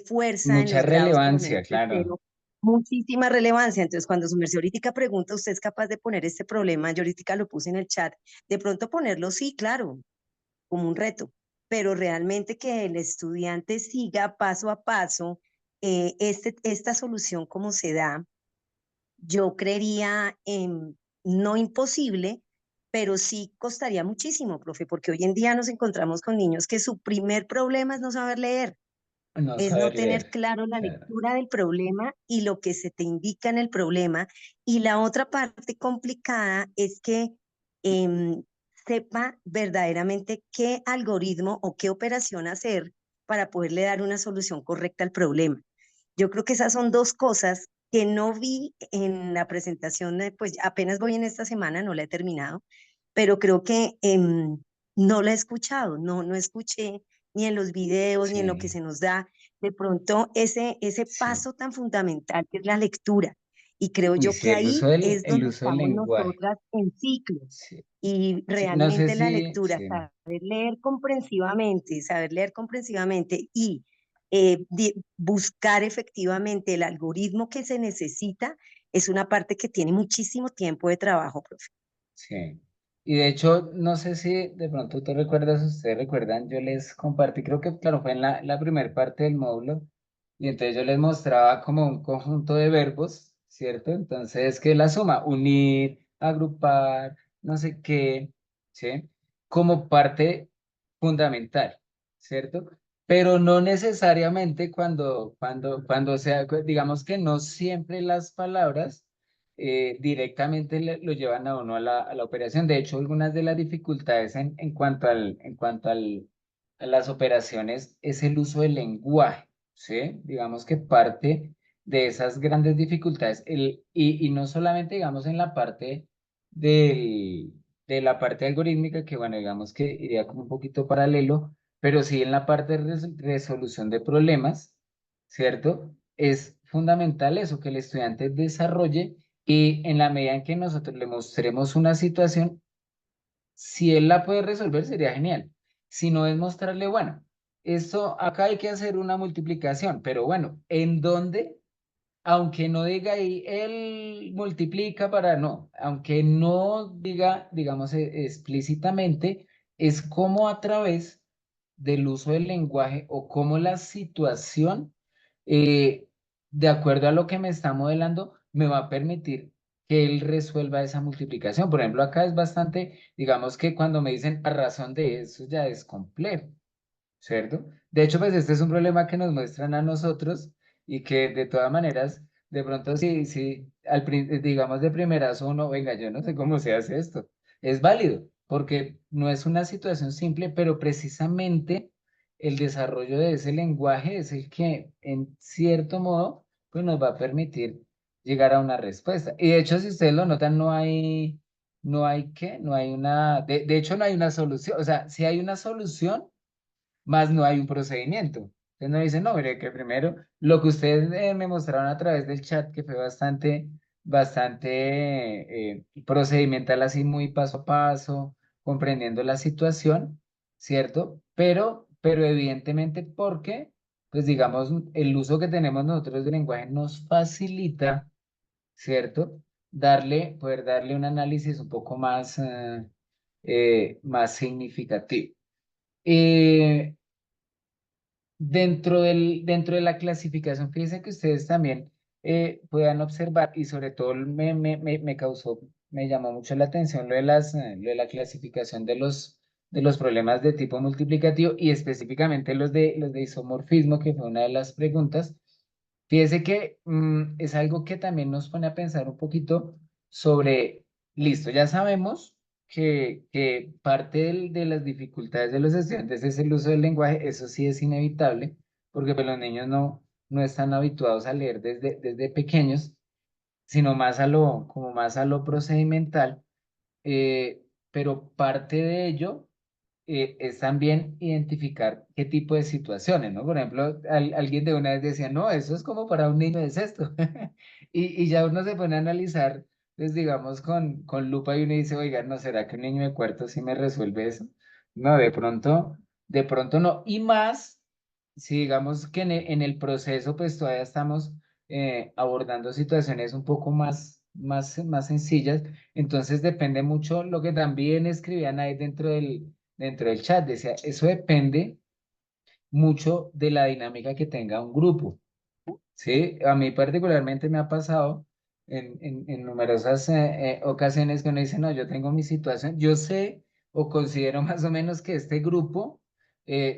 fuerza en
Mucha
los grados por lo menos
relevancia, claro.
tercero. muchísima relevancia. Entonces, cuando su merced ahorita pregunta, ¿usted es capaz de poner este problema? Yo ahorita lo puse en el chat. De pronto ponerlo, sí, claro, como un reto, pero realmente que el estudiante siga paso a paso esta solución como se da, yo creería no imposible, pero sí costaría muchísimo, profe, porque hoy en día nos encontramos con niños que su primer problema es no saber leer,
No
es no
saber
tener
leer.
claro la
Claro.
lectura del problema y lo que se te indica en el problema. Y la otra parte complicada es que em, sepa verdaderamente qué algoritmo o qué operación hacer para poderle dar una solución correcta al problema. Yo creo que esas son dos cosas que no vi en la presentación, pues apenas voy en esta semana, no la he terminado, pero creo que no la he escuchado, no escuché ni en los videos ni en lo que
Sí,
se nos da de pronto ese
sí.
paso tan fundamental que es la lectura. Y creo
Uy,
yo
sí,
que ahí es
el
donde
uso del
estamos
lenguaje.
nosotras en ciclo.
Sí,
Y
sí, no sé
realmente la
si,
lectura,
sí,
saber leer comprensivamente y buscar efectivamente el algoritmo que se necesita es una parte que tiene muchísimo tiempo de trabajo, profe.
sí. Y de hecho, no sé si de pronto tú recuerdas, ustedes recuerdan, yo les compartí, creo que claro, fue en la primera parte del módulo, y entonces yo les mostraba como un conjunto de verbos, ¿cierto? Entonces, que la suma, unir, agrupar, no sé qué, ¿sí? Como parte fundamental, ¿cierto? Pero no necesariamente cuando sea, digamos que no siempre las palabras directamente lo llevan a uno a la operación. De hecho, algunas de las dificultades a las operaciones es el uso del lenguaje, ¿sí? Digamos que parte de esas grandes dificultades, y no solamente, digamos, en la parte del, de la parte algorítmica, que bueno, digamos que iría como un poquito paralelo, pero sí en la parte de resolución de problemas, ¿cierto? Es fundamental eso, que el estudiante desarrolle y en la medida en que nosotros le mostremos una situación, si él la puede resolver, sería genial. Si no, es mostrarle, bueno, esto acá hay que hacer una multiplicación, pero bueno, ¿en dónde? Aunque no diga ahí, él multiplica para no, aunque no diga, digamos, explícitamente, es como a través del uso del lenguaje o cómo la situación, eh, de acuerdo a lo que me está modelando, me va a permitir que él resuelva esa multiplicación. Por ejemplo, acá es bastante, digamos que cuando me dicen a razón de eso ya es complejo. ¿Cierto? De hecho, pues este es un problema que nos muestran a nosotros y que de todas maneras, de pronto si digamos de primeras uno, venga, yo no sé cómo se hace esto. Es válido, porque no es una situación simple, pero precisamente el desarrollo de ese lenguaje es el que, en cierto modo, pues nos va a permitir llegar a una respuesta. Y de hecho, si ustedes lo notan, no hay una, de hecho, no hay una solución. O sea, si hay una solución, más no hay un procedimiento. Entonces no dicen, no, mire, que primero lo que ustedes me mostraron a través del chat, que fue bastante procedimental, así muy paso a paso, comprendiendo la situación, ¿cierto? Pero evidentemente porque, pues digamos, el uso que tenemos nosotros del lenguaje nos facilita, ¿cierto? Poder darle un análisis un poco más significativo. Eh, dentro de la clasificación, fíjense que ustedes también puedan observar, y sobre todo me llamó mucho la atención lo de la clasificación de los problemas de tipo multiplicativo y específicamente los de isomorfismo, que fue una de las preguntas. Fíjense que es algo que también nos pone a pensar un poquito sobre, listo, ya sabemos que parte de las dificultades de los estudiantes es el uso del lenguaje, eso sí es inevitable, porque pues, los niños no están habituados a leer desde pequeños, sino como más a lo procedimental, pero parte de ello es también identificar qué tipo de situaciones, ¿no? Por ejemplo, alguien de una vez decía, no, eso es como para un niño de sexto. Y ya uno se pone a analizar, pues digamos, con lupa y uno dice, oiga, ¿no será que un niño de cuarto sí me resuelve eso? No, de pronto no. Y más, si digamos que en el proceso, pues todavía estamos abordando situaciones un poco más sencillas. Entonces depende mucho lo que también escribían ahí dentro del chat. Decía, eso depende mucho de la dinámica que tenga un grupo. Sí, a mí particularmente me ha pasado en numerosas ocasiones que uno dice, no, yo tengo mi situación, yo sé o considero más o menos que este grupo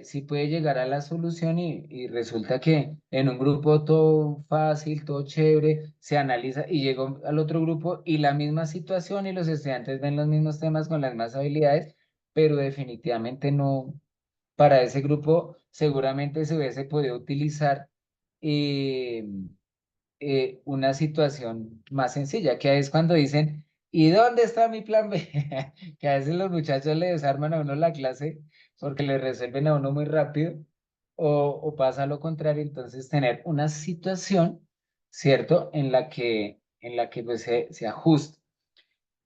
sí puede llegar a la solución y resulta que en un grupo todo fácil, todo chévere, se analiza y llega al otro grupo y la misma situación y los estudiantes ven los mismos temas con las mismas habilidades, pero definitivamente no, para ese grupo seguramente se hubiese podido utilizar eh, una situación más sencilla, que es cuando dicen, ¿y dónde está mi plan B? Que a veces los muchachos le desarman a uno la clase porque le resuelven a uno muy rápido, o pasa lo contrario, entonces tener una situación, ¿cierto? En la que pues, se ajusta.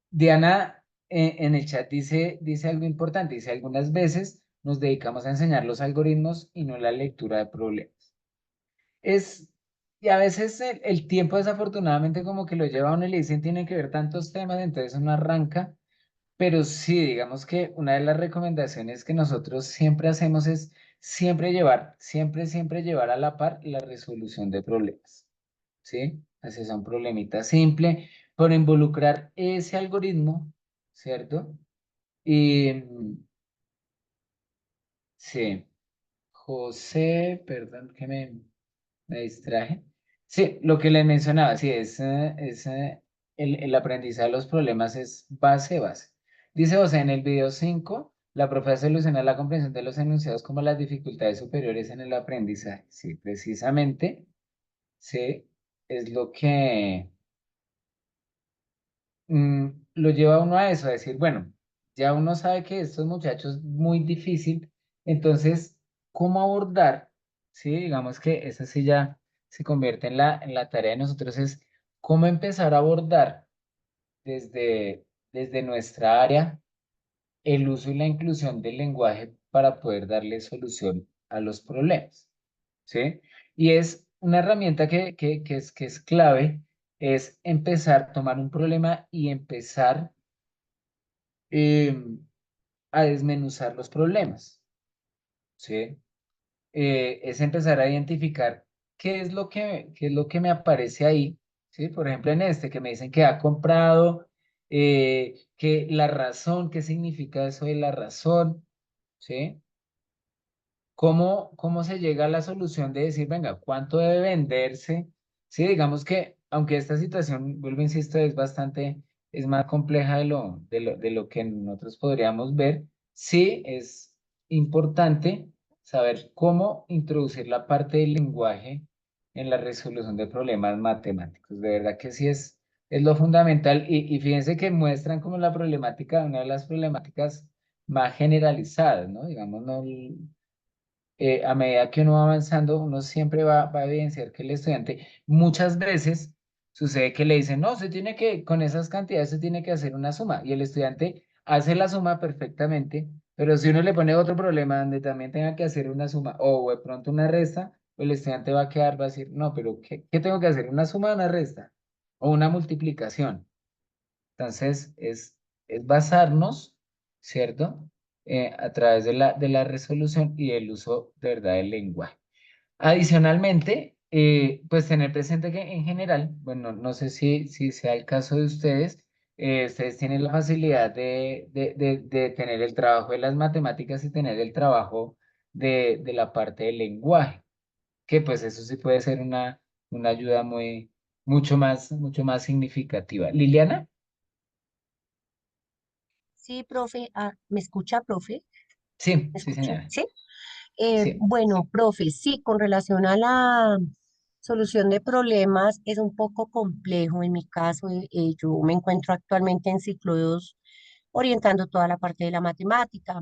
Diana en el chat dice algo importante, dice, algunas veces nos dedicamos a enseñar los algoritmos y no la lectura de problemas. Es, y a veces el tiempo desafortunadamente como que lo lleva a uno y le dicen tiene que ver tantos temas, entonces uno arranca, pero sí, digamos que una de las recomendaciones que nosotros siempre hacemos es siempre llevar a la par la resolución de problemas, ¿sí? Así es un problemita simple, por involucrar ese algoritmo, ¿cierto? Y sí, José, perdón que me distraje. Sí, lo que le mencionaba, sí, el aprendizaje de los problemas es base. Dice José en el video 5 la profe soluciona la comprensión de los enunciados como las dificultades superiores en el aprendizaje. Sí, precisamente, sí, es lo que lo lleva a uno a eso, a decir, bueno, ya uno sabe que estos muchachos es muy difícil, entonces, ¿cómo abordar? Sí, digamos que esa sí ya se convierte en la tarea de nosotros, es cómo empezar a abordar desde nuestra área el uso y la inclusión del lenguaje para poder darle solución a los problemas, ¿sí? Y es una herramienta que es clave, es empezar a tomar un problema y empezar eh, a desmenuzar los problemas, ¿sí? Es empezar a identificar qué es lo que me aparece ahí, ¿sí? Por ejemplo, en este que me dicen que ha comprado, que la razón, ¿qué significa eso de la razón? ¿Sí? ¿Cómo se llega a la solución de decir, venga, cuánto debe venderse? Sí, digamos que, aunque esta situación, vuelvo, insisto, es más compleja de lo que nosotros podríamos ver, sí es importante saber cómo introducir la parte del lenguaje en la resolución de problemas matemáticos. De verdad que sí es lo fundamental. Y fíjense que muestran como la problemática, una de las problemáticas más generalizadas, ¿no? Digamos, no a medida que uno va avanzando, uno siempre va a evidenciar que el estudiante muchas veces sucede que le dicen, no, con esas cantidades se tiene que hacer una suma, y el estudiante hace la suma perfectamente, pero si uno le pone otro problema donde también tenga que hacer una suma o de pronto una resta, el estudiante va a decir, no, pero ¿qué tengo que hacer? ¿Una suma o una resta? ¿O una multiplicación? Entonces, es basarnos, ¿cierto? A través de la resolución y el uso de verdad del lenguaje. Adicionalmente, pues tener presente que en general, bueno, no sé si sea el caso de ustedes tienen la facilidad de tener el trabajo de las matemáticas y tener el trabajo de la parte del lenguaje, que pues eso sí puede ser una ayuda mucho más significativa. Liliana,
Sí, profe, ¿me escucha, profe?
sí,
¿Me
sí,
escucha?
señora,
Sí.
sí.
Bueno, profe, sí, con relación a la solución de problemas es un poco complejo. En mi caso, yo me encuentro actualmente en ciclo 2 orientando toda la parte de la matemática.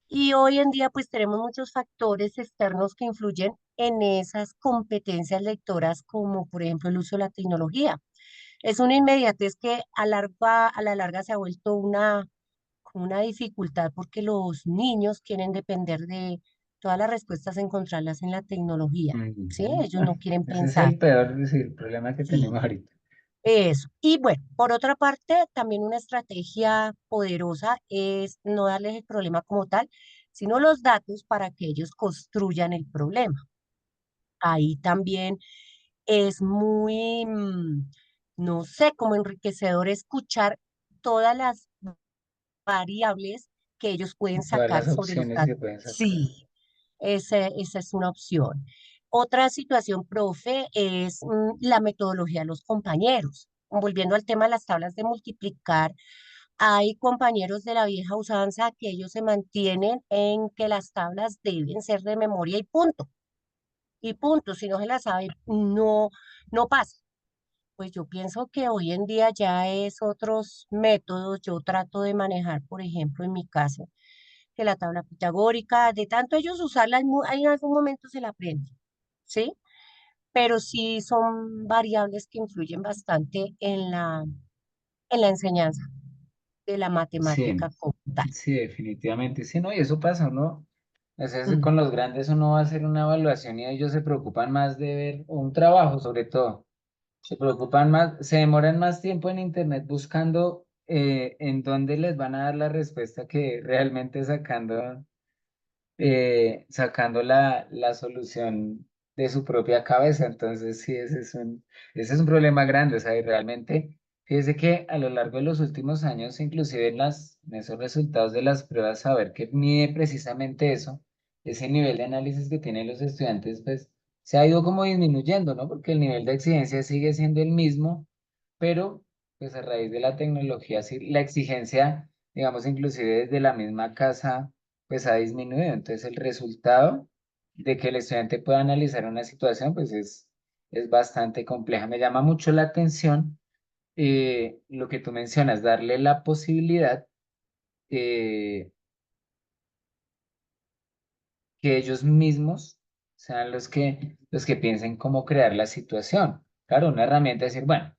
Y hoy en día pues tenemos muchos factores externos que influyen en esas competencias lectoras, como por ejemplo el uso de la tecnología. Es una inmediatez que a la larga se ha vuelto una dificultad porque los niños quieren depender de todas las respuestas encontrarlas en la tecnología, ¿sí?
Ujú.
Ellos no quieren
Ese es
pensar.
el peor, es decir, problema que
Sí,
tenemos ahorita.
eso. Y bueno, por otra parte, también una estrategia poderosa es no darles el problema como tal, sino los datos para que ellos construyan el problema. Ahí también es muy, no sé, como enriquecedor escuchar todas las variables que ellos pueden
Todas
sacar
las
sobre los
opciones
datos.
que pueden sacar.
Sí, esa es una opción. Otra situación, profe, es la metodología de los compañeros. Volviendo al tema de las tablas de multiplicar, hay compañeros de la vieja usanza que ellos se mantienen en que las tablas deben ser de memoria y punto. Y punto, si no se las sabe, no pasa. Pues yo pienso que hoy en día ya es otros métodos. Yo trato de manejar, por ejemplo, en mi caso, que la tabla pitagórica, de tanto ellos usarla, en algún momento se la aprenden, ¿sí? Pero sí son variables que influyen bastante en la enseñanza de la
Sí,
matemática como tal.
sí, definitivamente. Sí, no, y eso pasa, ¿no? A veces
Mm.
con los grandes uno va a hacer una evaluación y ellos se preocupan más de ver un trabajo, sobre todo. Se preocupan más, se demoran más tiempo en internet buscando en dónde les van a dar la respuesta que realmente sacando la solución de su propia cabeza. Entonces, sí, ese es un problema grande. O sea, y realmente, fíjese que a lo largo de los últimos años, inclusive en esos resultados de las pruebas, saber que mide precisamente eso, ese nivel de análisis que tienen los estudiantes, pues se ha ido como disminuyendo, ¿no? Porque el nivel de exigencia sigue siendo el mismo, pero pues a raíz de la tecnología, sí, la exigencia, digamos, inclusive desde la misma casa pues ha disminuido. Entonces el resultado de que el estudiante pueda analizar una situación pues es bastante compleja. Me llama mucho la atención lo que tú mencionas, darle la posibilidad eh, que ellos mismos sean los que piensen cómo crear la situación. Claro, una herramienta es decir, bueno,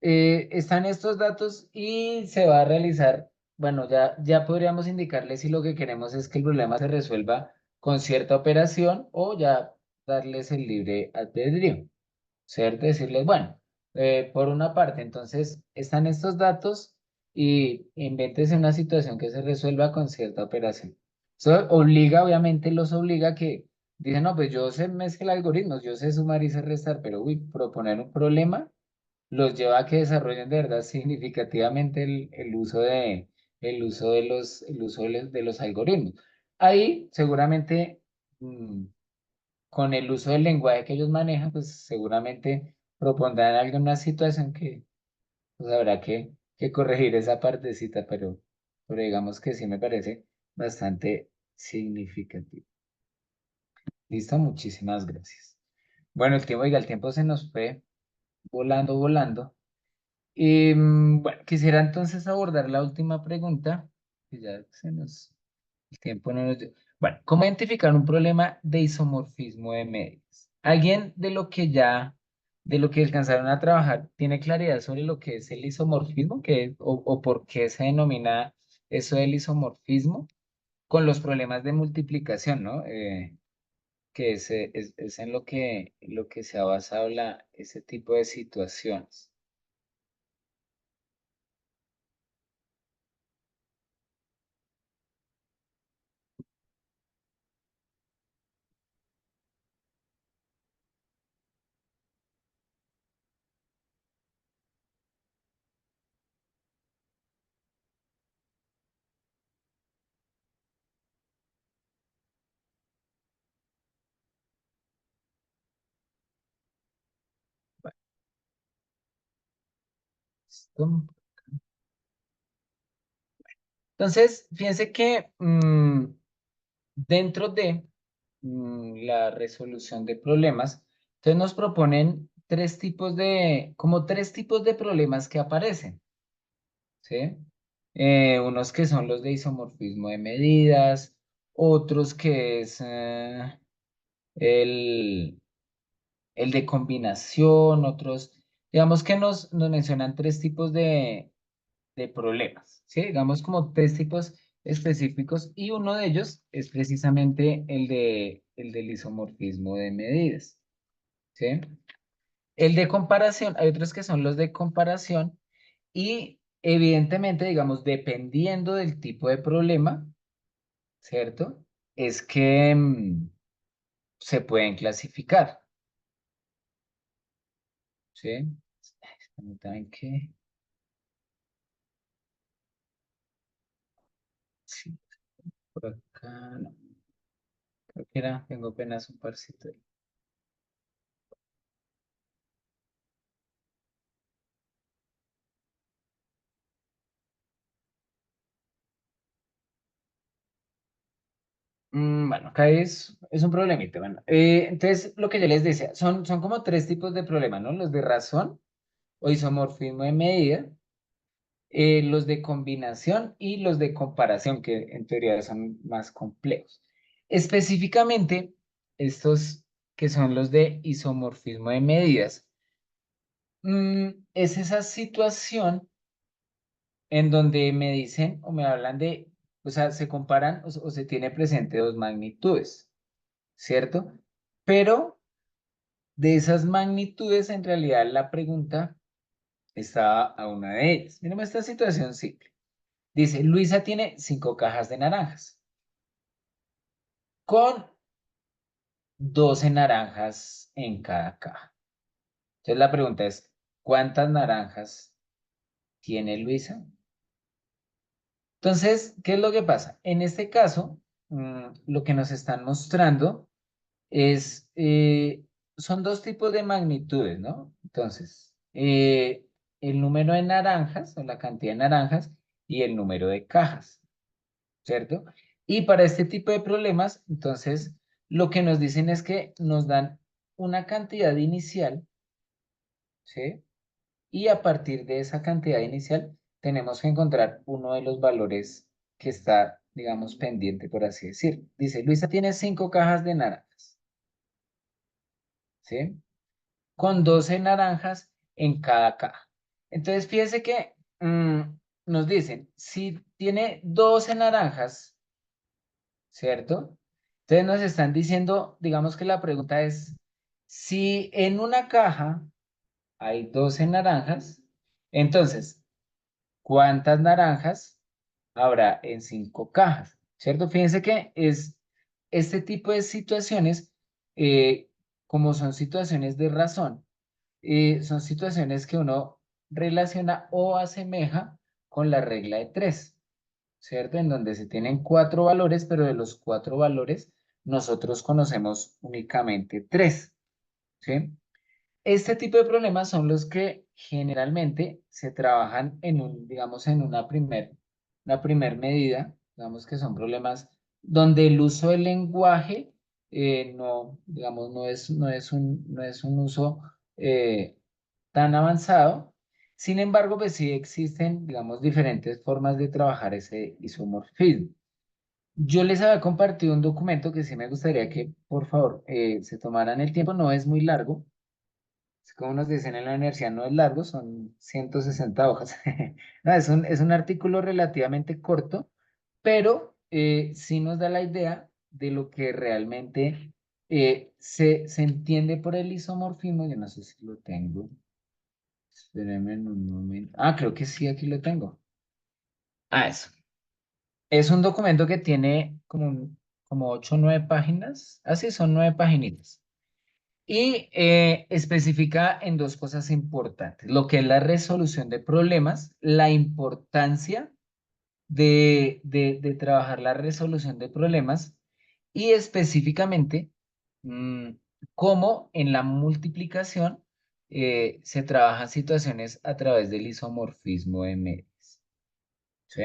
están estos datos y se va a realizar, bueno, ya podríamos indicarle si lo que queremos es que el problema se resuelva con cierta operación o ya darles el libre albedrío, ¿cierto? Decirles, bueno, por una parte, entonces están estos datos y invéntese una situación que se resuelva con cierta operación. Eso obliga, obviamente los obliga a que dicen, no, pues yo sé mezclar algoritmos, yo sé sumar y sé restar, pero uy, proponer un problema los lleva a que desarrollen de verdad significativamente el uso de los algoritmos. Ahí seguramente con el uso del lenguaje que ellos manejan, pues seguramente propondrán alguna situación que pues habrá que corregir esa partecita, pero digamos que sí me parece bastante significativo. Listo, muchísimas gracias. Bueno, el tiempo se nos fue volando, volando. Bueno, quisiera entonces abordar la última pregunta, que ya el tiempo no nos dio. Bueno, ¿cómo identificar un problema de isomorfismo de medios? ¿Alguien de lo que alcanzaron a trabajar, tiene claridad sobre lo que es el isomorfismo, o por qué se denomina eso del isomorfismo con los problemas de multiplicación, ¿no? Que es en lo que se ha basado ese tipo de situaciones. ¿Listo? Entonces, fíjense que dentro de la resolución de problemas, entonces nos proponen como tres tipos de problemas que aparecen, ¿sí? Unos que son los de isomorfismo de medidas, otros que es el, el de combinación, otros, digamos que nos mencionan tres tipos de problemas, ¿sí? Digamos como tres tipos específicos y uno de ellos es precisamente el del isomorfismo de medidas, ¿sí? El de comparación, hay otros que son los de comparación y evidentemente, digamos, dependiendo del tipo de problema, ¿cierto? Es que se pueden clasificar, ¿sí? Permítanme que... Sí, por acá, no, creo que era, tengo apenas un parcito. Bueno, acá es un problemita. Bueno, entonces, lo que yo les decía, son como tres tipos de problemas, ¿no? Los de razón o isomorfismo de medida, los de combinación y los de comparación, que en teoría son más complejos. Específicamente, estos que son los de isomorfismo de medidas, es esa situación en donde me dicen o me hablan de, o sea, se comparan o se tiene presente dos magnitudes, ¿cierto? Pero de esas magnitudes, en realidad la pregunta estaba a una de ellas. Miren esta situación simple. Dice, Luisa tiene 5 cajas de naranjas con 12 naranjas en cada caja. Entonces la pregunta es, ¿cuántas naranjas tiene Luisa? Entonces, ¿qué es lo que pasa? En este caso, lo que nos están mostrando es, son dos tipos de magnitudes, ¿no? Entonces, el número de naranjas o la cantidad de naranjas y el número de cajas, ¿cierto? Y para este tipo de problemas, entonces, lo que nos dicen es que nos dan una cantidad inicial, ¿sí? Y a partir de esa cantidad inicial, tenemos que encontrar uno de los valores que está, digamos, pendiente, por así decir. Dice, Luisa tiene 5 cajas de naranjas, ¿sí? Con 12 naranjas en cada caja. Entonces, fíjense que nos dicen, si tiene 12 naranjas, ¿cierto? Entonces nos están diciendo, digamos que la pregunta es, si en una caja hay 12 naranjas, entonces, ¿cuántas naranjas habrá en 5 cajas? ¿Cierto? Fíjense que es este tipo de situaciones, como son situaciones de razón, son situaciones que uno relaciona o asemeja con la regla de tres, ¿cierto? En donde se tienen 4 valores, pero de los 4 valores nosotros conocemos únicamente tres, ¿sí? Este tipo de problemas son los que generalmente se trabajan en un, digamos, en una primer medida, digamos que son problemas donde el uso del lenguaje no, digamos, no es un uso eh, tan avanzado. Sin embargo, pues sí existen, digamos, diferentes formas de trabajar ese isomorfismo. Yo les había compartido un documento que sí me gustaría que, por favor, se tomaran el tiempo, no es muy largo, como nos dicen en la universidad, no es largo, son 160 hojas. No, es un artículo relativamente corto, pero sí nos da la idea de lo que realmente se entiende por el isomorfismo. Yo no sé si lo tengo. Espérenme en un momento. Ah, creo que sí, aquí lo tengo. Ah, eso. Es un documento que tiene como 8 o 9 páginas. Así son 9 páginas. Y especifica en dos cosas importantes, lo que es la resolución de problemas, la importancia de trabajar la resolución de problemas y específicamente mm, cómo en la multiplicación se trabajan situaciones a través del isomorfismo de medios. ¿Sí?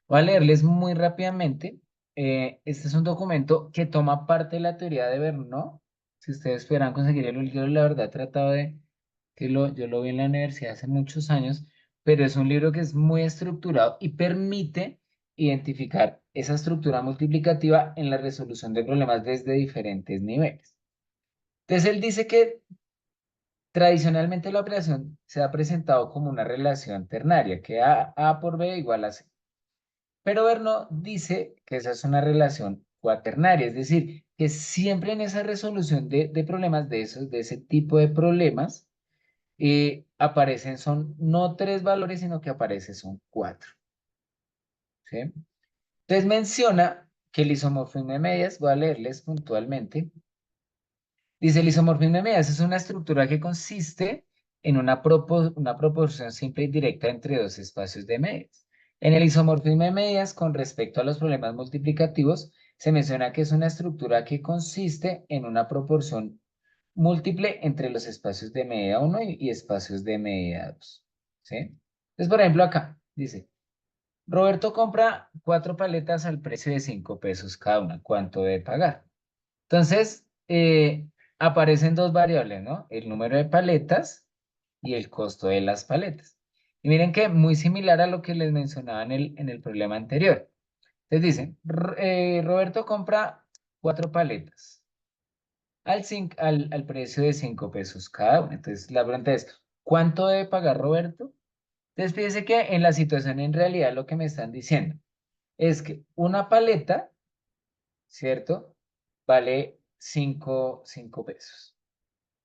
Voy a leerles muy rápidamente. Este es un documento que toma parte de la teoría de Bernoulli. Si ustedes esperan conseguir el libro, la verdad he tratado de yo lo vi en la universidad hace muchos años, pero es un libro que es muy estructurado y permite identificar esa estructura multiplicativa en la resolución de problemas desde diferentes niveles. Entonces él dice que tradicionalmente la operación se ha presentado como una relación ternaria, que A por B igual a C. Pero Bernoulli dice que esa es una relación cuaternaria, es decir, que siempre en esa resolución de problemas, de ese tipo de problemas, aparecen son no 3 valores, sino que aparecen son 4. ¿Sí? Entonces menciona que el isomorfismo de medias, voy a leerles puntualmente. Dice, el isomorfismo de medias es una estructura que consiste en una proporción simple y directa entre dos espacios de medias. En el isomorfismo de medias, con respecto a los problemas multiplicativos, se menciona que es una estructura que consiste en una proporción múltiple entre los espacios de medida 1 y espacios de medida 2. ¿Sí? Entonces, por ejemplo, acá dice, Roberto compra 4 paletas al precio de 5 pesos cada una. ¿Cuánto debe pagar? Entonces, aparecen dos variables, ¿no? El número de paletas y el costo de las paletas. Y miren que muy similar a lo que les mencionaba en el problema anterior. Entonces dicen, Roberto compra 4 paletas al precio de 5 pesos cada una. Entonces, la pregunta es, ¿cuánto debe pagar Roberto? Entonces, fíjense que en la situación en realidad lo que me están diciendo es que una paleta, ¿cierto? Vale 5 pesos,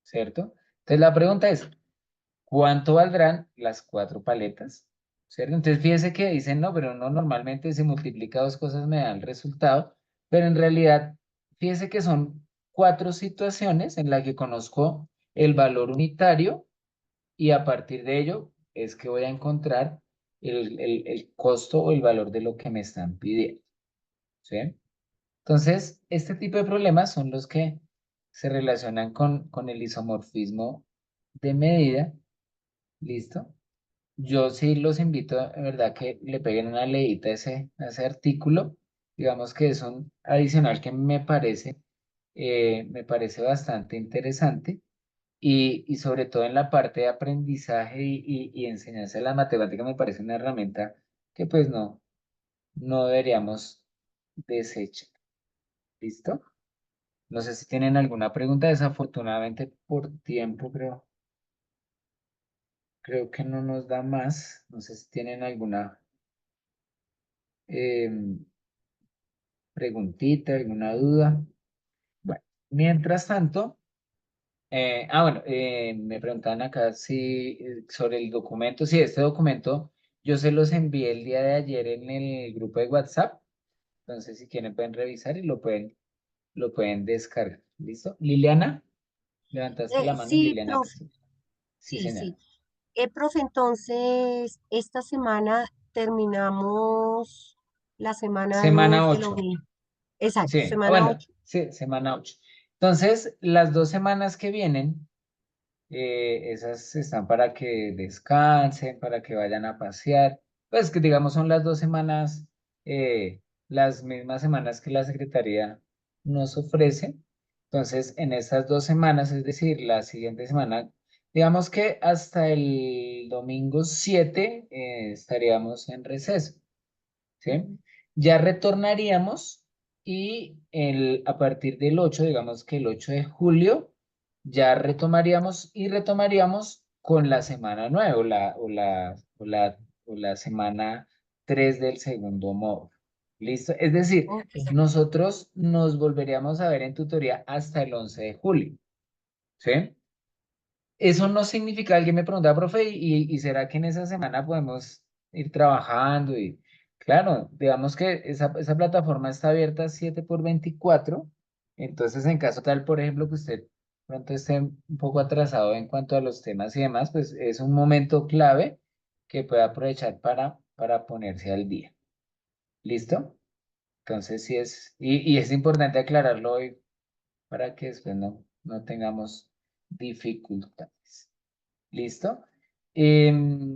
¿cierto? Entonces la pregunta es, ¿cuánto valdrán las 4 paletas? ¿Cierto? Entonces fíjense que dicen, no, pero no, normalmente si multiplica dos cosas me da el resultado, pero en realidad, fíjense que son 4 situaciones en las que conozco el valor unitario y a partir de ello es que voy a encontrar el costo o el valor de lo que me están pidiendo, ¿sí? Entonces, este tipo de problemas son los que se relacionan con el isomorfismo de medida. ¿Listo? Yo sí los invito, de verdad, que le peguen una leída a ese artículo. Digamos que es un adicional que me parece bastante interesante y sobre todo en la parte de aprendizaje y enseñanza de la matemática me parece una herramienta que pues no deberíamos desechar. ¿Listo? No sé si tienen alguna pregunta, desafortunadamente por tiempo creo que no nos da más. No sé si tienen alguna em, preguntita, alguna duda. Bueno, mientras tanto, bueno, me preguntaban acá si sobre el documento, si este documento yo se los envié el día de ayer en el grupo de WhatsApp, entonces si quieren pueden revisar y lo pueden descargar. ¿Listo? Liliana, levantaste la mano,
Sí,
Liliana
profe,
Castillo. Sí,
sí,
señora.
sí. Profe, entonces, esta semana terminamos la semana
Semana
de lo
8.
mismo. Exacto,
Sí,
semana
bueno,
8.
sí, semana 8. Entonces, las 2 semanas que vienen, esas están para que descansen, para que vayan a pasear. Pues que digamos son las 2 semanas, las mismas semanas que la Secretaría nos ofrece. Entonces, en estas 2 semanas, es decir, la siguiente semana, digamos que hasta el domingo 7 estaríamos en receso. ¿Sí? Ya retornaríamos y a partir del 8, digamos que el 8 de julio, ya retomaríamos con la semana 9 o la semana 3 del segundo módulo. ¿Listo? Es decir,
Ok.
nosotros nos volveríamos a ver en tutoría hasta el 11 de julio. ¿Sí? Eso no significa, alguien me preguntaba, profe, ¿y será que en esa semana podemos ir trabajando? Y claro, digamos que esa plataforma está abierta 7 por 24. Entonces en caso tal, por ejemplo, que usted pronto esté un poco atrasado en cuanto a los temas y demás, pues es un momento clave que puede aprovechar para ponerse al día. ¿Listo? Entonces sí y es importante aclararlo hoy para que después no tengamos dificultades. ¿Listo? ¿Qué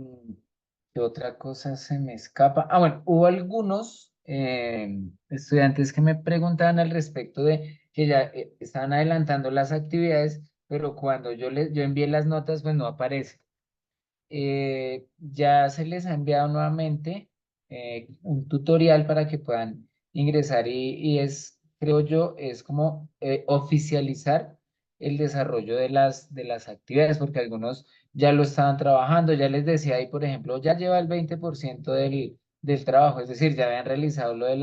otra cosa se me escapa? Ah, bueno, hubo algunos estudiantes que me preguntaban al respecto de que ya estaban adelantando las actividades, pero cuando yo envié las notas, pues no aparece. Ya se les ha enviado nuevamente un tutorial para que puedan ingresar y creo yo, es como oficializar el desarrollo de las actividades, porque algunos ya lo estaban trabajando, ya les decía ahí, por ejemplo, ya lleva el 20% del trabajo, es decir, ya habían realizado lo de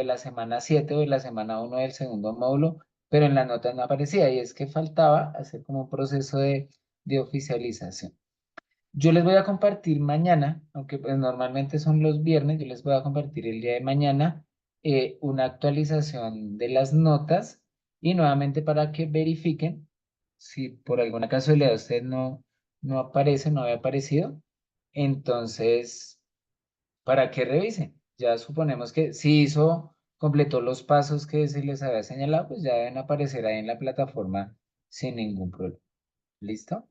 la semana 7 o de la semana 1 del segundo módulo, pero en las notas no aparecía y es que faltaba hacer como un proceso de oficialización. Yo les voy a compartir mañana, aunque pues normalmente son los viernes, yo les voy a compartir el día de mañana una actualización de las notas y nuevamente para que verifiquen si por alguna casualidad usted no aparece, no había aparecido, entonces para que revisen. Ya suponemos que si completó los pasos que se les había señalado, pues ya deben aparecer ahí en la plataforma sin ningún problema. ¿Listo?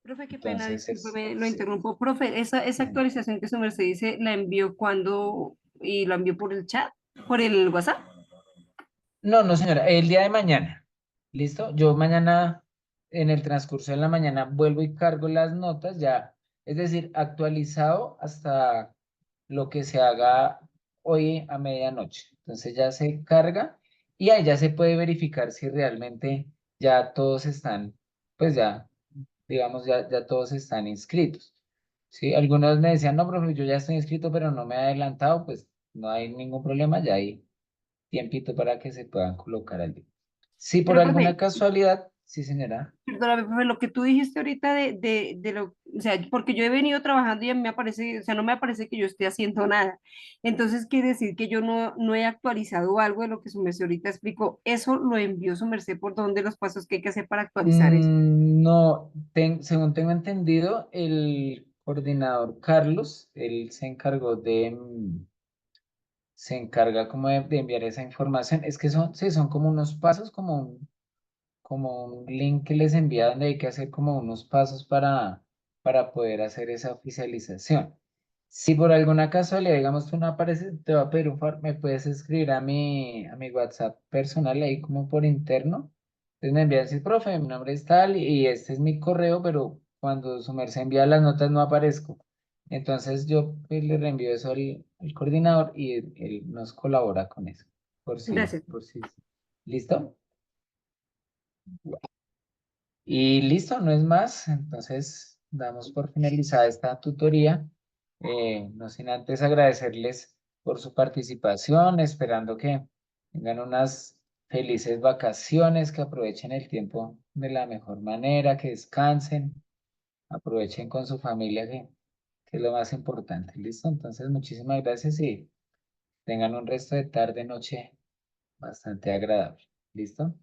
Profe, qué pena,
Entonces es,
discúlpeme, lo
sí,
interrumpo. Profe, esa
sí, señor.
actualización que su merced dice, ¿la envió cuando y la envió por el chat, por el WhatsApp?
No, no, señora, el día de mañana. ¿Listo? Yo mañana, en el transcurso de la mañana, vuelvo y cargo las notas ya, es decir, actualizado hasta lo que se haga hoy a medianoche. Entonces ya se carga y ahí ya se puede verificar si realmente ya todos están, pues ya, digamos, ya todos están inscritos. Sí, algunos me decían, no, profe, yo ya estoy inscrito, pero no me he adelantado, pues no hay ningún problema, ya hay tiempito para que se puedan colocar al día. Si por
Pero, profe,
alguna casualidad, sí, señora.
perdóname, profe, lo que tú dijiste ahorita de lo, o sea, porque yo he venido trabajando y a mí me aparece, o sea, no me aparece que yo esté haciendo nada. Entonces quiere decir que yo no he actualizado algo de lo que su merced ahorita explicó. Eso lo envió su merced por donde los pasos que hay que hacer para actualizar eso.
No, según tengo entendido, el coordinador Carlos, él se encargó se encarga como de enviar esa información. Es que sí, son como unos pasos, como un link que les envía donde hay que hacer como unos pasos para poder hacer esa oficialización. Si por alguna casualidad, digamos, tú no apareces, te va a pedir un favor, me puedes escribir a mi WhatsApp personal ahí como por interno. Entonces me envías, sí, profe, mi nombre es tal y este es mi correo, pero cuando su merced envía las notas no aparezco. Entonces yo pues, le reenvío eso al coordinador y él nos colabora con eso.
Gracias.
Por si. ¿Listo? Y listo, no es más. Entonces, damos por finalizada esta tutoría. No sin antes agradecerles por su participación, esperando que tengan unas felices vacaciones, que aprovechen el tiempo de la mejor manera, que descansen, aprovechen con su familia, que es lo más importante. ¿Listo? Entonces, muchísimas gracias y tengan un resto de tarde, noche bastante agradable. ¿Listo?